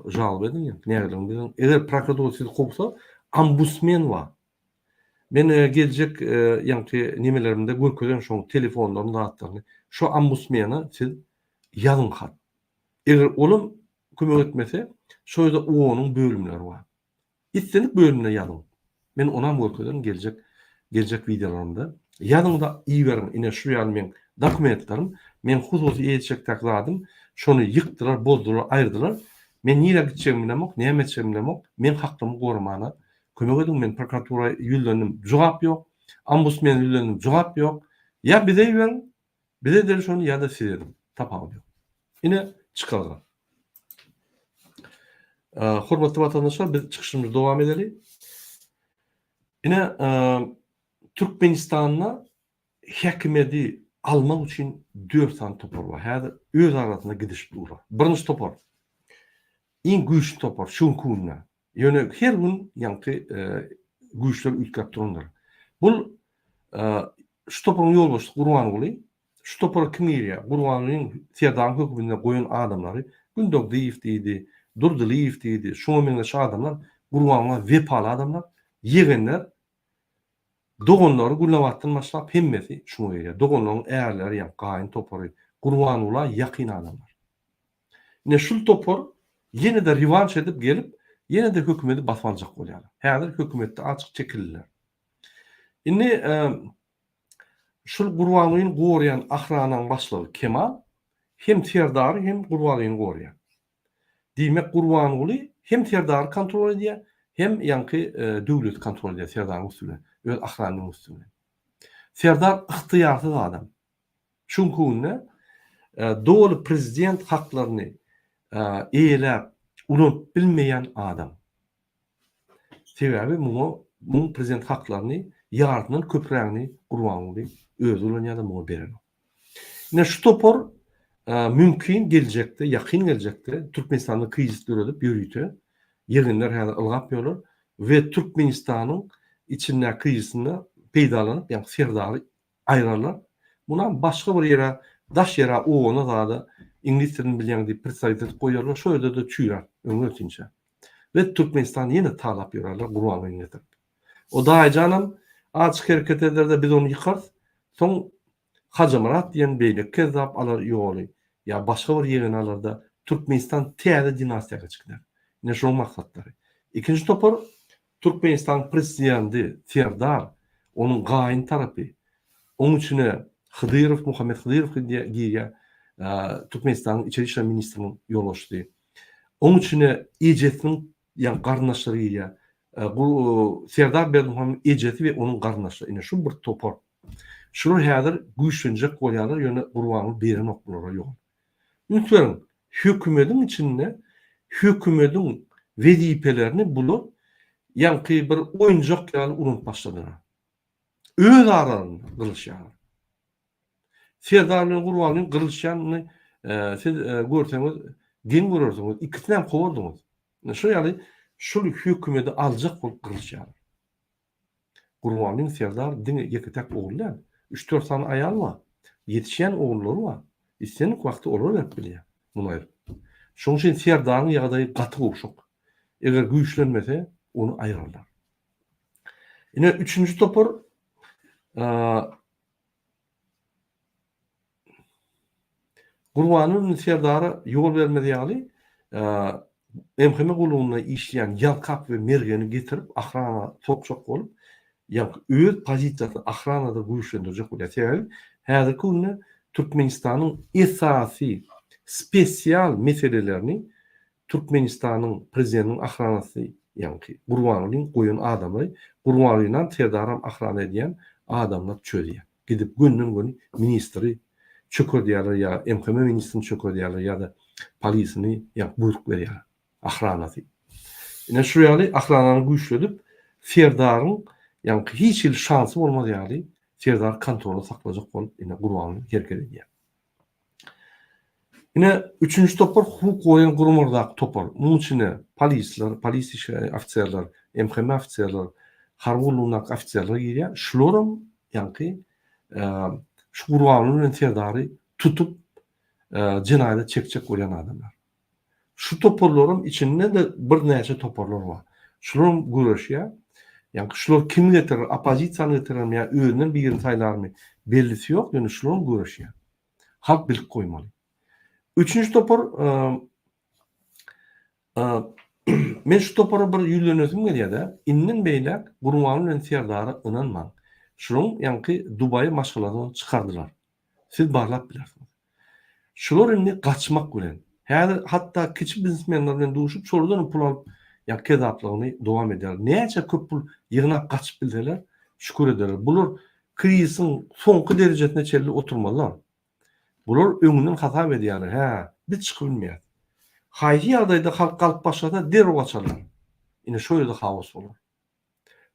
jalb edin ya. Näherliklerini bildirin. Eger prokuratura sizi kopsa, ombudsman bar. Men geljek ýa-ni nimelerimde görkezem şoň telefonlaryny zatlaryny. Şu ombudsmana siz ýazyn hat. Eger olum kömek etmese, şoýda oňuň bölümleri bar. İstenik bölümine ýazyn. Men onam görkezem geljek videolarymda. Ýazynda iý berin, ine şu ýaly men dokumentlerim, men hususy eýetjekdäki zadym, şonu ýykdylar, bozdular, aýrdylar. Men niýe gitjegim bilemok, näme etjegim bilemok, men haklymy gorumana kömek edin, men prokuratura ýüzlendim, jogap ýok. Ombudsman ýüzlendim, jogap ýok. Ya bize berin, bize der şonu ýa-da silerim. Tapam ýok. Ine çykalga. Hormatly vatandaşlar, biz çykyşymyzy dowam edeli. Ine Türkmenistanda häkimeti almak üçin 4 tane topor bar. Häzir öz arasynda gidişip durar. Birinji topor. Iň güýçli topor şuň kunna. Ýöne her gün ýa-ni güýçler ülkep durýar. Bul şu toporuň ýolbaşçy Gurbanuly, şu topor kim ýerýär? Gurbanyň Serdar höküminde goýan adamlary Gündogdiýew diýdi, Durduliýew diýdi. Şoňa meňe adamlar Gurbanyňa wepaly adamlar ýegenler. Dogonlary Gulawatdan başlap hemmesi şunu ýerler. Dogonlaryň äärleri ýa gaýyn topory Gurbanuly ýakyn adamlar. Ne şu topor ýene de revanş edip gelip ýene de hökümeti basmaljak bolýar. Häzir hökümetde açyk çekildiler. Indi şu Gurbanulyň gorýan ahranyň başlygy Kemal hem Serdar hem Gurbanulyň gorýar. Diýmek Gurbanuly hem Serdar kontrol edýär, hem ýa-ni döwlet kontrol edýär Serdaryň üstüne. Öz ahranyň üstüne. Serdar ıhtiýarsyz adam. Şunkune dowlat prezident haklaryny eýelep unutup bilmeýän adam. Sebebi bu prezident haklaryny ýardynyň köprägini Gurbanuly özü bilen ýa-da muňa beren. Ne şu topor mümkin geljekde, ýakyn geljekde Türkmenistanda kryzis döredip ýürüýte. Ýegenler häzir ılgap ýolar we Türkmenistanyň içinde kıyısında peýdalanyp, ýa-ni Serdary aýrarlar. Buna başga bir ýere, daş ýere ona da ingliz dilini bilýän diýip predstavit edip goýarlar. Şöyle de çüýrar öňüçinçe. We Türkmenistan ýene talap ýörärler Gurbanulyny getirip. O da canım Açık hareket eder biz onu yıkarız. Son Hacamarat diyen beýle kezzap alar ýoly. Ya başga bir ýerine alarda Türkmenistan täze dinastiýaga çykdy. Ne şol maksatdary. İkinji topar Türkmenistan prezidenti Serdar onun gaýyn tarapy. Onun üçine Hıdyrov, Muhammed Hıdyrov diýe Türkmenistan'ın İçeri İşler Ministrinin yol açtı. Onun üçine İcet'in yani garnaşlarıyla bu Serdar Berdimuhammed İcet'i ve onun garnaşları. Yani şu bir topar. Şunu hazır güçlenecek kolyalar yöne kurbanı birin oklara yok. Lütfen hükümetin içinde hükümetin vazifelerini bulup yankı bir oyuncak yani unut başladılar. Öz aralarında kılışıyorlar. Serdar'ın kurbanının kılışyanını siz görseniz gen görürsünüz. İkisinden kovardınız. Şu yani şu hükümeti alacak olup kılışıyorlar. Kurbanının Serdar dini yeketek oğullar. 3-4 tane ayal var. Yetişen oğulları var. İstenik vakti olur hep biliyor. Bunlar. Şunun için Serdar'ın yağdayı katı oluşuk. Eğer güçlenmese onu ayırırlar. Yine üçüncü topar Kurbanın Serdar'a yol vermedi yani emkeme kuluğuna işleyen Yalkap ve Mergen'i getirip ahrana çok olup yani öz pozisyonu ahranada güçlendirecek oluyor. Yani her günde Türkmenistan'ın esası spesiyal meselelerini Türkmenistan'ın prezidentinin ahranası yani Kurban'ın koyun adamı Kurban'la Serdar'ın ahrana ediyen adamlar çözüyor. Gidip günün ministri çökür diyorlar ya MKM ministrini çökür diyorlar ya da polisini ya buyruk veriyor ahranası. Yine şuraya ahrananı güçlenip Serdar'ın yani hiç şansı olmaz yani. Serdar kontrolü saklayacak olup yine Kurban'ın hareket ediyor. Yine üçüncü topar hukuk oyun kurumordaki topar. Bunun içine polisler, polis işi ofisiyerler, MKM ofisiyerler, harbulunak ofisiyerler giriyor. Şularım yani şu Kurban'ın Serdar'ı tutup cinayete çekecek olan adamlar. Şu toparların içinde de bir neyse toparlar var. Şularım görüşüyor. Yani şular kim getirir, apozisiyanı getirir mi ya öğünden bir yerin sayılar mı bellisi yok. Yani şularım görüşüyor. Halk bilip koymalı. Üçüncü topar men şu topara bir yüzlenözüm geliyor da innen beylek Kurban'ın Serdar'a inanmam. Şunun yani Dubay'a maşgaladan çıkardılar. Siz barlap bilirsiniz. Şular inni kaçmak bilen. Hatta küçük biznesmenlerden duşup sorudan pul alıp ya kezaplığını devam eder. Neyse köp pul yığınap kaçıp bildiler. Şükür ederler. Bular krizin sonku derecesine çelli oturmalılar. Bular öňünden hata ediyorlar. Biz çıkıp bilmeýär. Haýy ýagdaýda halk galyp başlasa derhal gaçarlar. Ine şo ýerde hawas bolar.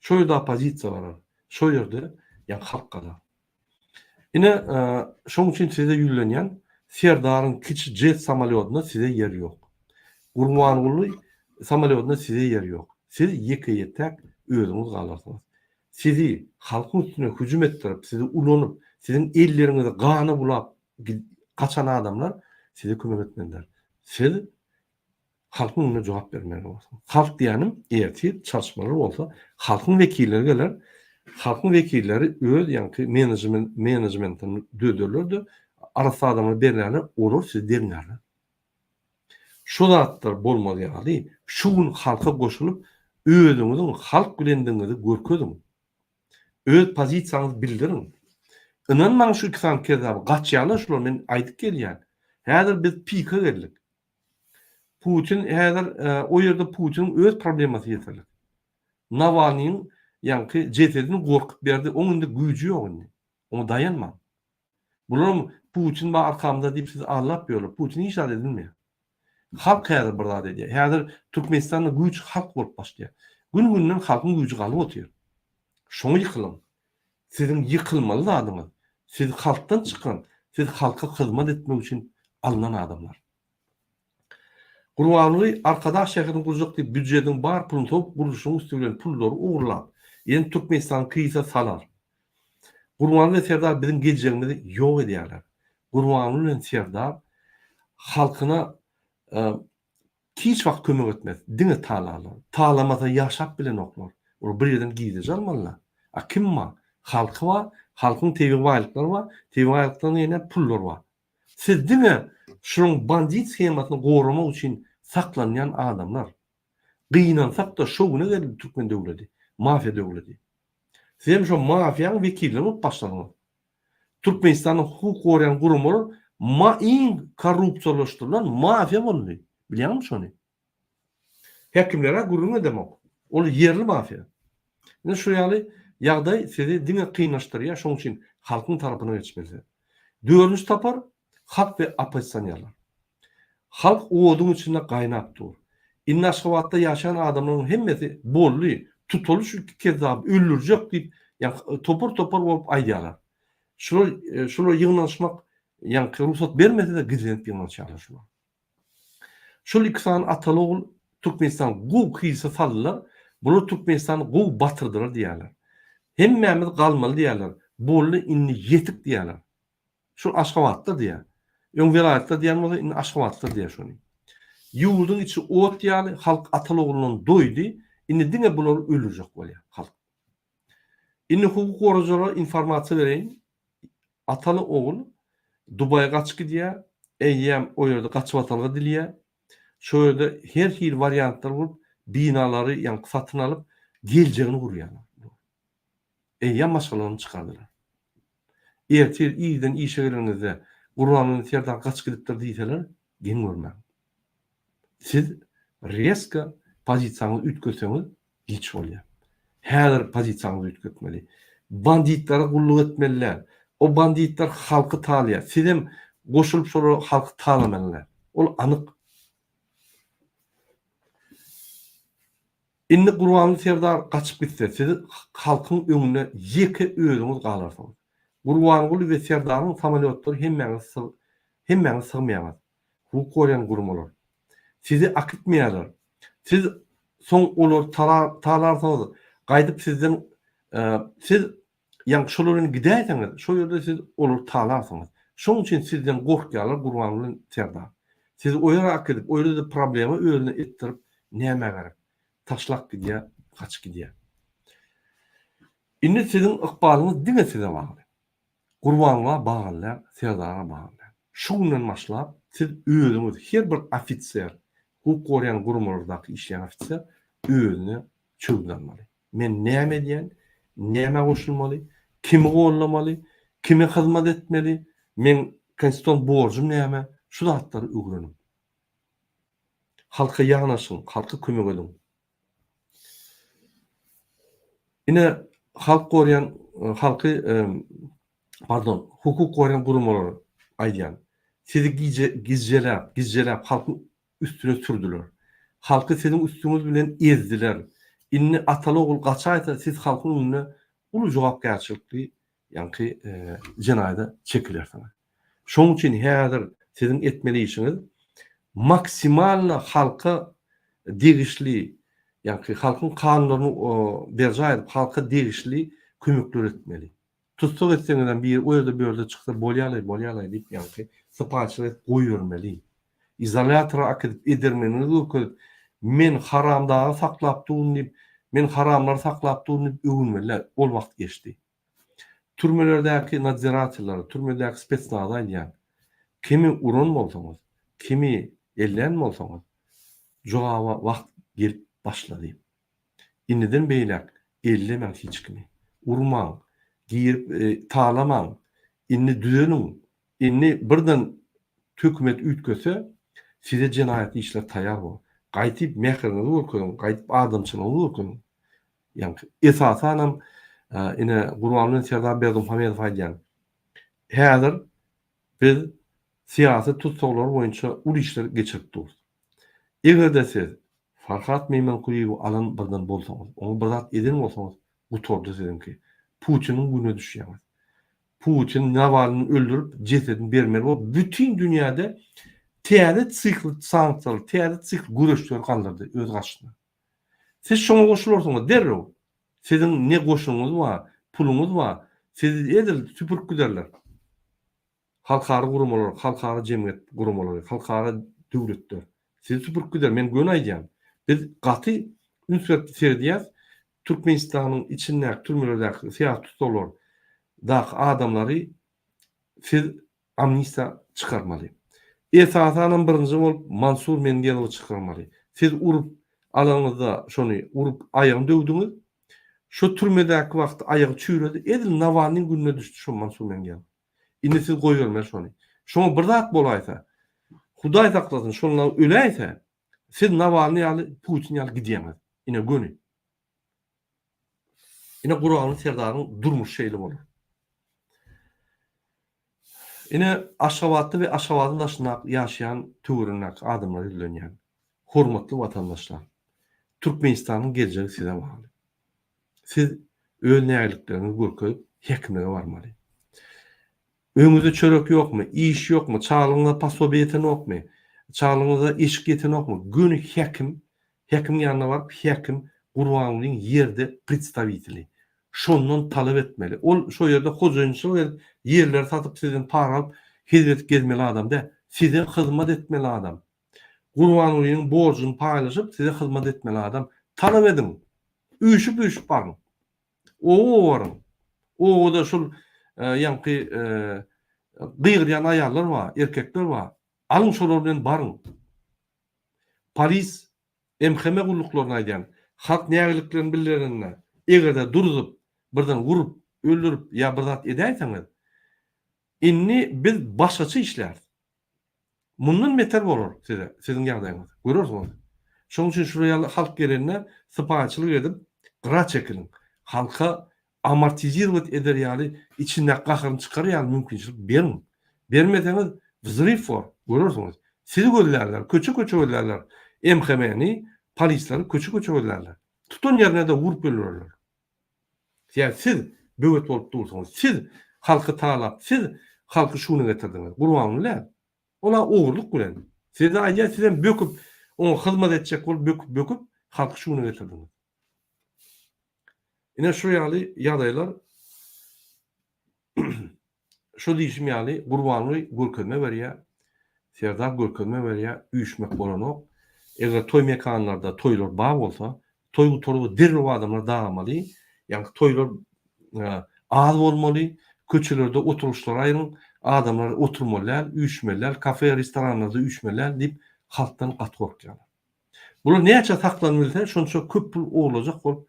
Şo ýerde opozisiýa barar. Şo ýerde ýa halk galar. Ine şoň üçin size ýülenýän Serdar'ın kiçik jet samolyotyna size yer ýok. Gurbanguly samolyotyna size yer ýok. Siz ýeke ýetek özüňiz galarsyňız. Sizi halkyň üstüne hüjüm etdirip, sizi ulanyp, sizin ellerinize gany bulap kaçan adamlar size kömek etmediler. Siz halkın önüne cevap vermeli olsun. Halk diyenim eğer çalışmalar olsa halkın vekilleri gelir. Halkın vekilleri öz yani managementini dödürlerdi. Arası adamı belirlerler olur siz derinlerler. Şu zatlar bolmalı yani. Şu gün halka koşulup özünüzün halk gülendiğinizi görködün. Öz pozisiyanızı bildirin. İnanmaň şu kisan kezabı gaçýarlar şular men aýdyp gelýär. Häzir biz pika geldik. Putin häzir o ýerde Putin öz problemasy ýetirlik. Navalnyň ýa-ni cesedini gorkup berdi. Onuň da güýji ýok indi. Onu dayanma. Bular Putin ba arkamda diýip siz anlap ýörler. Putin hiç edilmeýär. Halk häzir bir zat edýär. Häzir Türkmenistanda güýç halk bolup başlaýar. Gün-günden halkyň güýji galyp otyr. Şoňa ýykylyn. Sizin yıkılmalı adamı. Siz halktan çıkan, siz halka hizmet etmek için alınan adamlar. Kurbanlığı arkadaş şehrin kuracak diye bütçenin bar pulunu top kuruluşun üstüne pulları uğurlar. Yani Türkmenistan kıyısa salar. Kurbanlığı Serdar bizim geleceğimizi yok ediyorlar. Kurbanlığı Serdar halkına hiç vakit kömek etmez. Dine tağlarlar. Tağlamada yaşap bile noklar. Onu bir yerden giydiz almalılar. Kim ma? Halkı var, halkın tebi baylıkları var, tebi baylıklarının yerine pullar var. Siz değil mi? Şunun bandit schemasını korumak için saklanan adamlar. Kıyınansak da şovuna geldi Türkmen devleti, mafya devleti. Siz hem şu mafyanın vekillerini başladınız. Türkmenistan'ın hukuk koruyan kurumları en korrupsiyalaştırılan mafya boldy. Biliyor musun onu? Hekimlere kurum demek. O yerli mafya. Yani şu ýaly ýagdaý sizi diňe kıynaştırýar, şoň üçin halkyň tarapyna geçmeli. Dördüncü tapar halk ve opozisýonýarlar. Halk oduň içinde gaýnap dur. Inne Aşgabatda ýaşayan adamlaryň hemmesi bolly, tutulur şu kezap öldürjek diýip, ýa topar bolup aýdýarlar. Şular ýygnaşmak, ýa ruhsat bermese de gizlenip ýygnaşýarlar şular. Şol ikisany Atalogul Türkmenistan gow kıysa sallar, bunu Türkmenistan gow batırdılar diýerler. Hemmemiz galmaly diýerler. Bolly inni ýetik diýerler. Şu Aşgabatda diýer. Ýöň vilayatda diýerler, inni Aşgabatda diýer şonu. Ýurduň içi ot ýaly, halk Ataloguldan doýdy, inni diňe bular ölürjek bolýar halk. Inni hukuk goruculara informasiýa bereýin. Atalogul Dubaýa gaçyp gidýär, eýýäm o ýerde gaçyp atalga dilýär. Şu ýerde her hil variantlar bolup, binalary ýa satyn alyp geljegini gurýarlar. Eýýäm maşgalaryny çykardylar. Ertir ýydan işe gelenizde Gurbanlyň ýerden gaçyp gidipdir diýseler, gen görmän. Siz reska pozisiýanyňyzy ütköseňiz hiç bolýar. Häzir pozisiýanyňyzy ütkötmeli. Banditlere gulluk etmeliler. O banditler halkı taýýar. Siz hem goşulyp şol halkı taýlameliler. Ol anyk. Inni Gurbanly Serdar gaçyp gitse, siz halkyň öňüne ýeke özüňiz galarsyňyz. Gurbanly we Serdaryň samolyotları hemmäňiz sygmaýar. Hukuk koruyan gurumlar. Sizi akıtmaýarlar. Siz soň olar talarsyňyz, gaýdyp sizden siz ýa şolaryň gidäýseňiz, şo ýerde siz olar talarsyňyz. Şoň üçin sizden gorkýarlar Gurbanly Serdar. Siz o ýere akydyp, o ýerde problemi özüne etdirip näme gerek? Taşlak gidýär, gaçyp gidýär. Inni sizin ykbalyňyz diňe size bagly. Gurbanlyga bagly, Serdara bagly. Şu bilen başlap, siz özüňiz her bir ofisier, hukuk koruyan gurumlardaky işleýän ofisier özüne çögdanmaly. Men näme diýen, näme goşulmaly, kimi gollamaly, kime hyzmat etmeli, men konstitusiýon borjum näme, şu zatlary öwrenin. Halka ýagnaşyň, halka kömek edin. Ine halk koruyan, hukuk koruyan gurumlar aýdýan. Sizi gizjelep halkyň üstüne sürdüler. Halky sizin üstüňiz bilen ezdiler. Inni Atalogul gaçaýsa siz halkyň önüne uly jogapkärçilikli ýa-ni jenaýda çekilersiňiz. Şoň üçin häzir sizin etmeli işiniz maksimalna halka degişli ýa-ni halkyň kanunlaryny berjaýyp halka degişli kömekler etmeli. Tutsak etseňizden bir o ýerde bir ýerde çyksa bolýarly diýip ýa-ni sypaçylyk goýbermeli. İzolatora akydyp edermeniňiz öküp men haramdagy saklap durun diýip, men haramlary saklap durun diýip öwünmeliler. Ol wagt geçdi. Türmelerdäki nadzeratçylar, türmedäki spetsnaz aýdýan. Kimi urun bolsaňyz, kimi ellen bolsaňyz, jogaba wagt gelip başlady. Inniden beýlek ellemäň hiç kimi. Urmaň, girip taýlamaň, inni düzenin, inni birden hökümet ütköse size jenaýat işler taýýar bol. Gaýtyp mehriňizi öküň, gaýtyp adamçylygyňyzy öküň. Ýa-ni esasanam ine Gurbanly Serdar Berdimuhammedow aýdýan. Häzir biz siýasat tutsaklary boýunça uly işler geçirip durýar. Egerde siz Farhat Meýmankuliýew alan birden bolsaňyz, onu bir zat eden bolsaňyz, bu torda sizinki Putin'in güne düşýär. Putin Navalnyny öldürüp cesedini bermeli. O bütün dünyada teadet sikl sanksiýalar, teadet sikl güreşler kaldırdy öz gaşyna. Siz şoňa goşularsyňyz derrew. Sizin ne goşuňyz bar, puluňyz bar, siz edil süpürüp giderler. Halkara gurumlar, halkara jemgyýet gurumlary, halkara döwletler. Siz süpürüp gider, men göň aýdýan. Biz gaty ünsüret serdiýäs, Türkmenistan'ın içinde türmelerdeki siyah tutular da adamları siz amnistiya çıkarmalı. Esasanın birinci olup Mansur Mendelov'u çıkarmalı. Siz urup alanınızda şonu urup ayağını dövdünüz. Şu türmedeki vakti ayağı çüyredi. Edil Navalny'nin gününe düştü şu Mansur Mendelov. Indi siz koyuyorlar şonu. Şonu bir zat bolaysa, Huday saklasın şonlar öleyse, siz Navalny ýaly Putin ýaly gidýäňiz. Ine gönü. Ine Guranyň serdaryň durmuş şeýli bolar. Ine Aşgabatda we Aşgabatyň daşynda ýaşaýan töwerenlik adamlar ýylanýan. Hormatly watandaşlar. Türkmenistanyň geljegi size bagly. Siz öl näýliklerini görkezip hekimege barmaly. Öňüňizde çörek ýokmy, iş ýokmy, çalyňyzda pasobiýe eten ýokmy, çalyňyzda iş geten ýokmy? Göni hekim ýanyna baryp hekim Gurbanyň ýerde predstaviteli. Şondan talep etmeli. Ol şo ýerde hojaýynçylyk edip ýerler satyp sizden para alyp hizmet gezmeli adam da, size hyzmat etmeli adam. Gurbanyň borjyny paýlaşyp size hyzmat etmeli adam. Talep edin. Üýşüp barın. O barın. O da şol ýanky gygyrýan aýallar bar, erkekler bar. Alın şolar bilen barın. Polis, MHM gulluklarına aýdýan, halk nägeliklerini bildirende, egerde durup, birden vurup, öldürüp ýa bir zat edäýseňiz, inni biz başgaça işler. Mundan beter bolar size, sizin ýagdaýyňyz. Görürsüňiz. Şoň üçin şuraya halk gelenler sypaçylyk edip, gyra çekilin. Halka amortizirowat eder ýaly içinde gahyryny çykar ýaly mümkinçilik berin. Bermeseňiz vzrif bar. Görürsüňiz. Sizi gözlerler, köçe gözlerler. MHM'ni, polisleri köçe gözlerler. Tutun ýerine de vurup öldürürler. Yani siz böwet bolup dursaňyz, siz halky taýlap, siz halky şunu getirdiňiz. Gurbanyňlar. Ola ogurluk bilen. Sizden aýdýar, sizden böküp, onu hyzmat etjek bolup böküp halky şunu getirdiňiz. Ine şu ýaly ýagdaýlar şu diýişim ýaly Gurbanyň görkezme berýär, serdar görkezme berýär, üýşmek bolanok. Eger toy mekanlarda toylar bar bolsa, toy torugy derrew adamlar dagamaly. Yani toylar az bolmaly, köçelerde oturuşlar aýryň, adamlar oturmalar, üýşmeler, kafe, restoranlarda üýşmeler diýip halkdan gat gorkýar. Bular näçe saklanmaly, şonça köp pul oglajak bolup,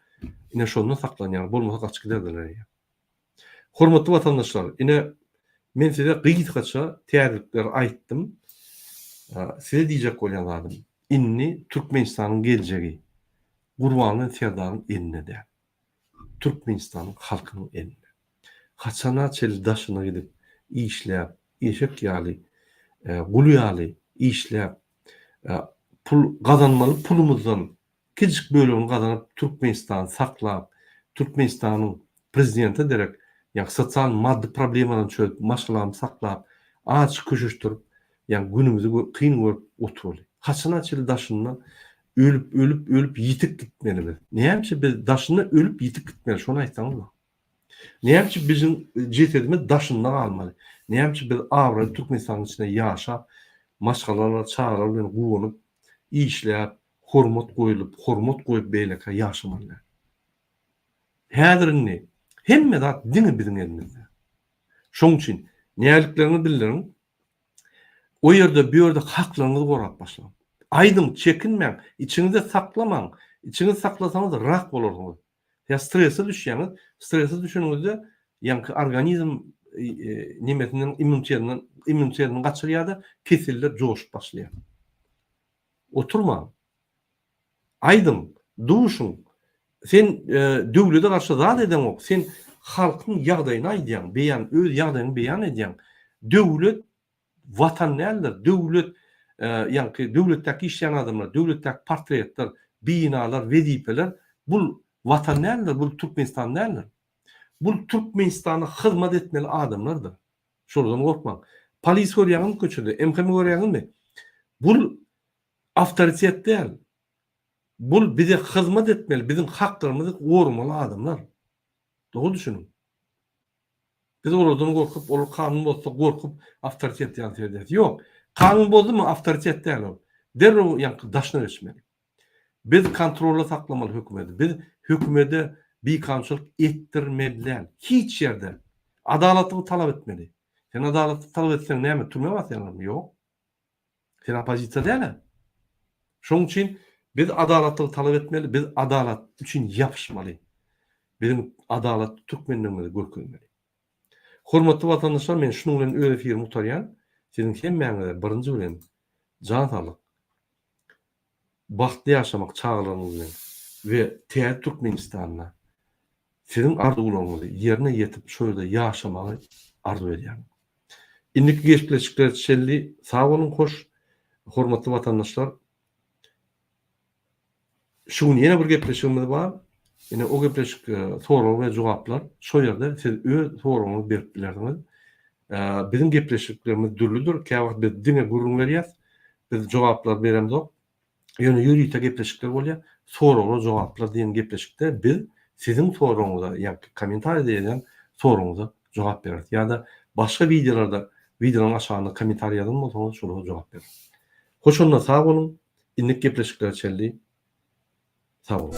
ine şondan saklanýar, bolmasa gaçyp giderler. Hormatly watandaşlar, ine men size gıýytgaça täzirlikler aýtdym. Size diýjek bolýan inni Türkmenistanyň geljegi Gurbanyň serdaryň elinde. Türkmenistanyň halkynyň elinde. Haçana çel daşyna gidip işläp, eşek ýaly, gulu ýaly işläp, pul gazanmaly pulumuzdan kiçik bölümini gazanyp Türkmenistan saklap, Türkmenistanyň prezidenti derek ýa sosial maddi problemalaryny çözüp, maşgalaryny saklap, aç köşüşdirip, ýa günümüzi kyn görüp oturmaly. Haçana çel daşyna ölüp yitip gitmeli. Nähemçe biz daşyna ölüp yitip gitmeli, şonu aýtsaňyz. Nähemçe bizim jetedimiz daşynda galmaly. Nähemçe biz awra Türkmenistanyň içinde ýaşap, maşgalalar çağırar bilen gowunyp, işläp, hormat goýup beýleke ýaşamaly. Häzirini hemme zat diňi biziň elimizde. Şoň üçin näliklerini bildirin. O ýerde bir ýerde haklaryňyzy gorap başlaň. Aydın çekinmeň, içinizde saklamaň. İçinizde saklasaňyz rak bolarsyňyz. Ya strese düşýäňiz, strese düşýänizde ýa-ni organizm nimetinden immunitetinden gaçyrýar-da keseller joşup başlaýar. Oturma. Aydın, duşun. Sen döwlete garşy zat eden ok. Sen halkyň ýagdaýyny aýdýan, öz ýagdaýyny beýan edýän. Döwlet watan nädir? Döwlet ýa-ni döwletdäki işleýän adamlar, döwletdäki portretler, binalar, wezipeler bul watan nädir? Bul Türkmenistan nädir? Bul Türkmenistana hyzmat etmeli adamlardyr. Şoldan gorkmaň. Polis görýäňmi köçede, MHM görýäňmi? Bul awtoritet däl. Bul bize hyzmat etmeli, bizim haklarymyzy gorumaly adamlar. Doğru düşünün. Biz oradan gorkup, ol kanun bolsa gorkup awtoritet ýaly. Yok. Kanun boldy mı awtoritet däl o. Derrew ýa-ni daşyna geçmeli. Biz kontrolle saklamalı hükümeti. Biz hükümete bir kamçılık ettirmediler. Hiç yerde. Adaletini talep etmeli. Sen adaletini talep etsen ne mi? Türmemez yanım. Yok. Sen opozisiya değil. Şoň için biz adaletini talep etmeli. Biz adalet için yapışmalı. Bizim adalet Türkmenlerimizi görkezmeli. Hormatly vatandaşlar, men şunu bilen öýle fikir mutarýan. Sizin hemmäňize birinji bilen jan sağlyk, bagtly ýaşamak çağlarynız bilen we täze Türkmenistanyna sizin arzularyňyzy ýerine ýetip şöýle ýaşamagy arzu edýän. Indiki geçipleşikler şelli sağ bolun, hoş. Hormatly vatandaşlar, şunu ýene bir gepleşigimiz bar. Ýene o gepleşik soralar we jogaplar şo ýerde siz öz soragyňyzy berip bilersiňiz. Bizim gepleşiklerimiz dürlüdür. Käwagt biz diňe gurrun berýäs. Biz jogaplar beremiz ok. Ýöne ýürüýte gepleşikler bolýar. Soralar, jogaplar diýen gepleşikde biz sizin soragyňyza, ýa-ni kommentariýa diýen soragyňyza jogap bereriz. Ýa-da başga videolarda, videoň aşagyna kommentariýa ýazan bolsaňyz şolara jogap bereriz. Hoş onda sağ bolun. Indiki gepleşikler çeldi. Sağ olun.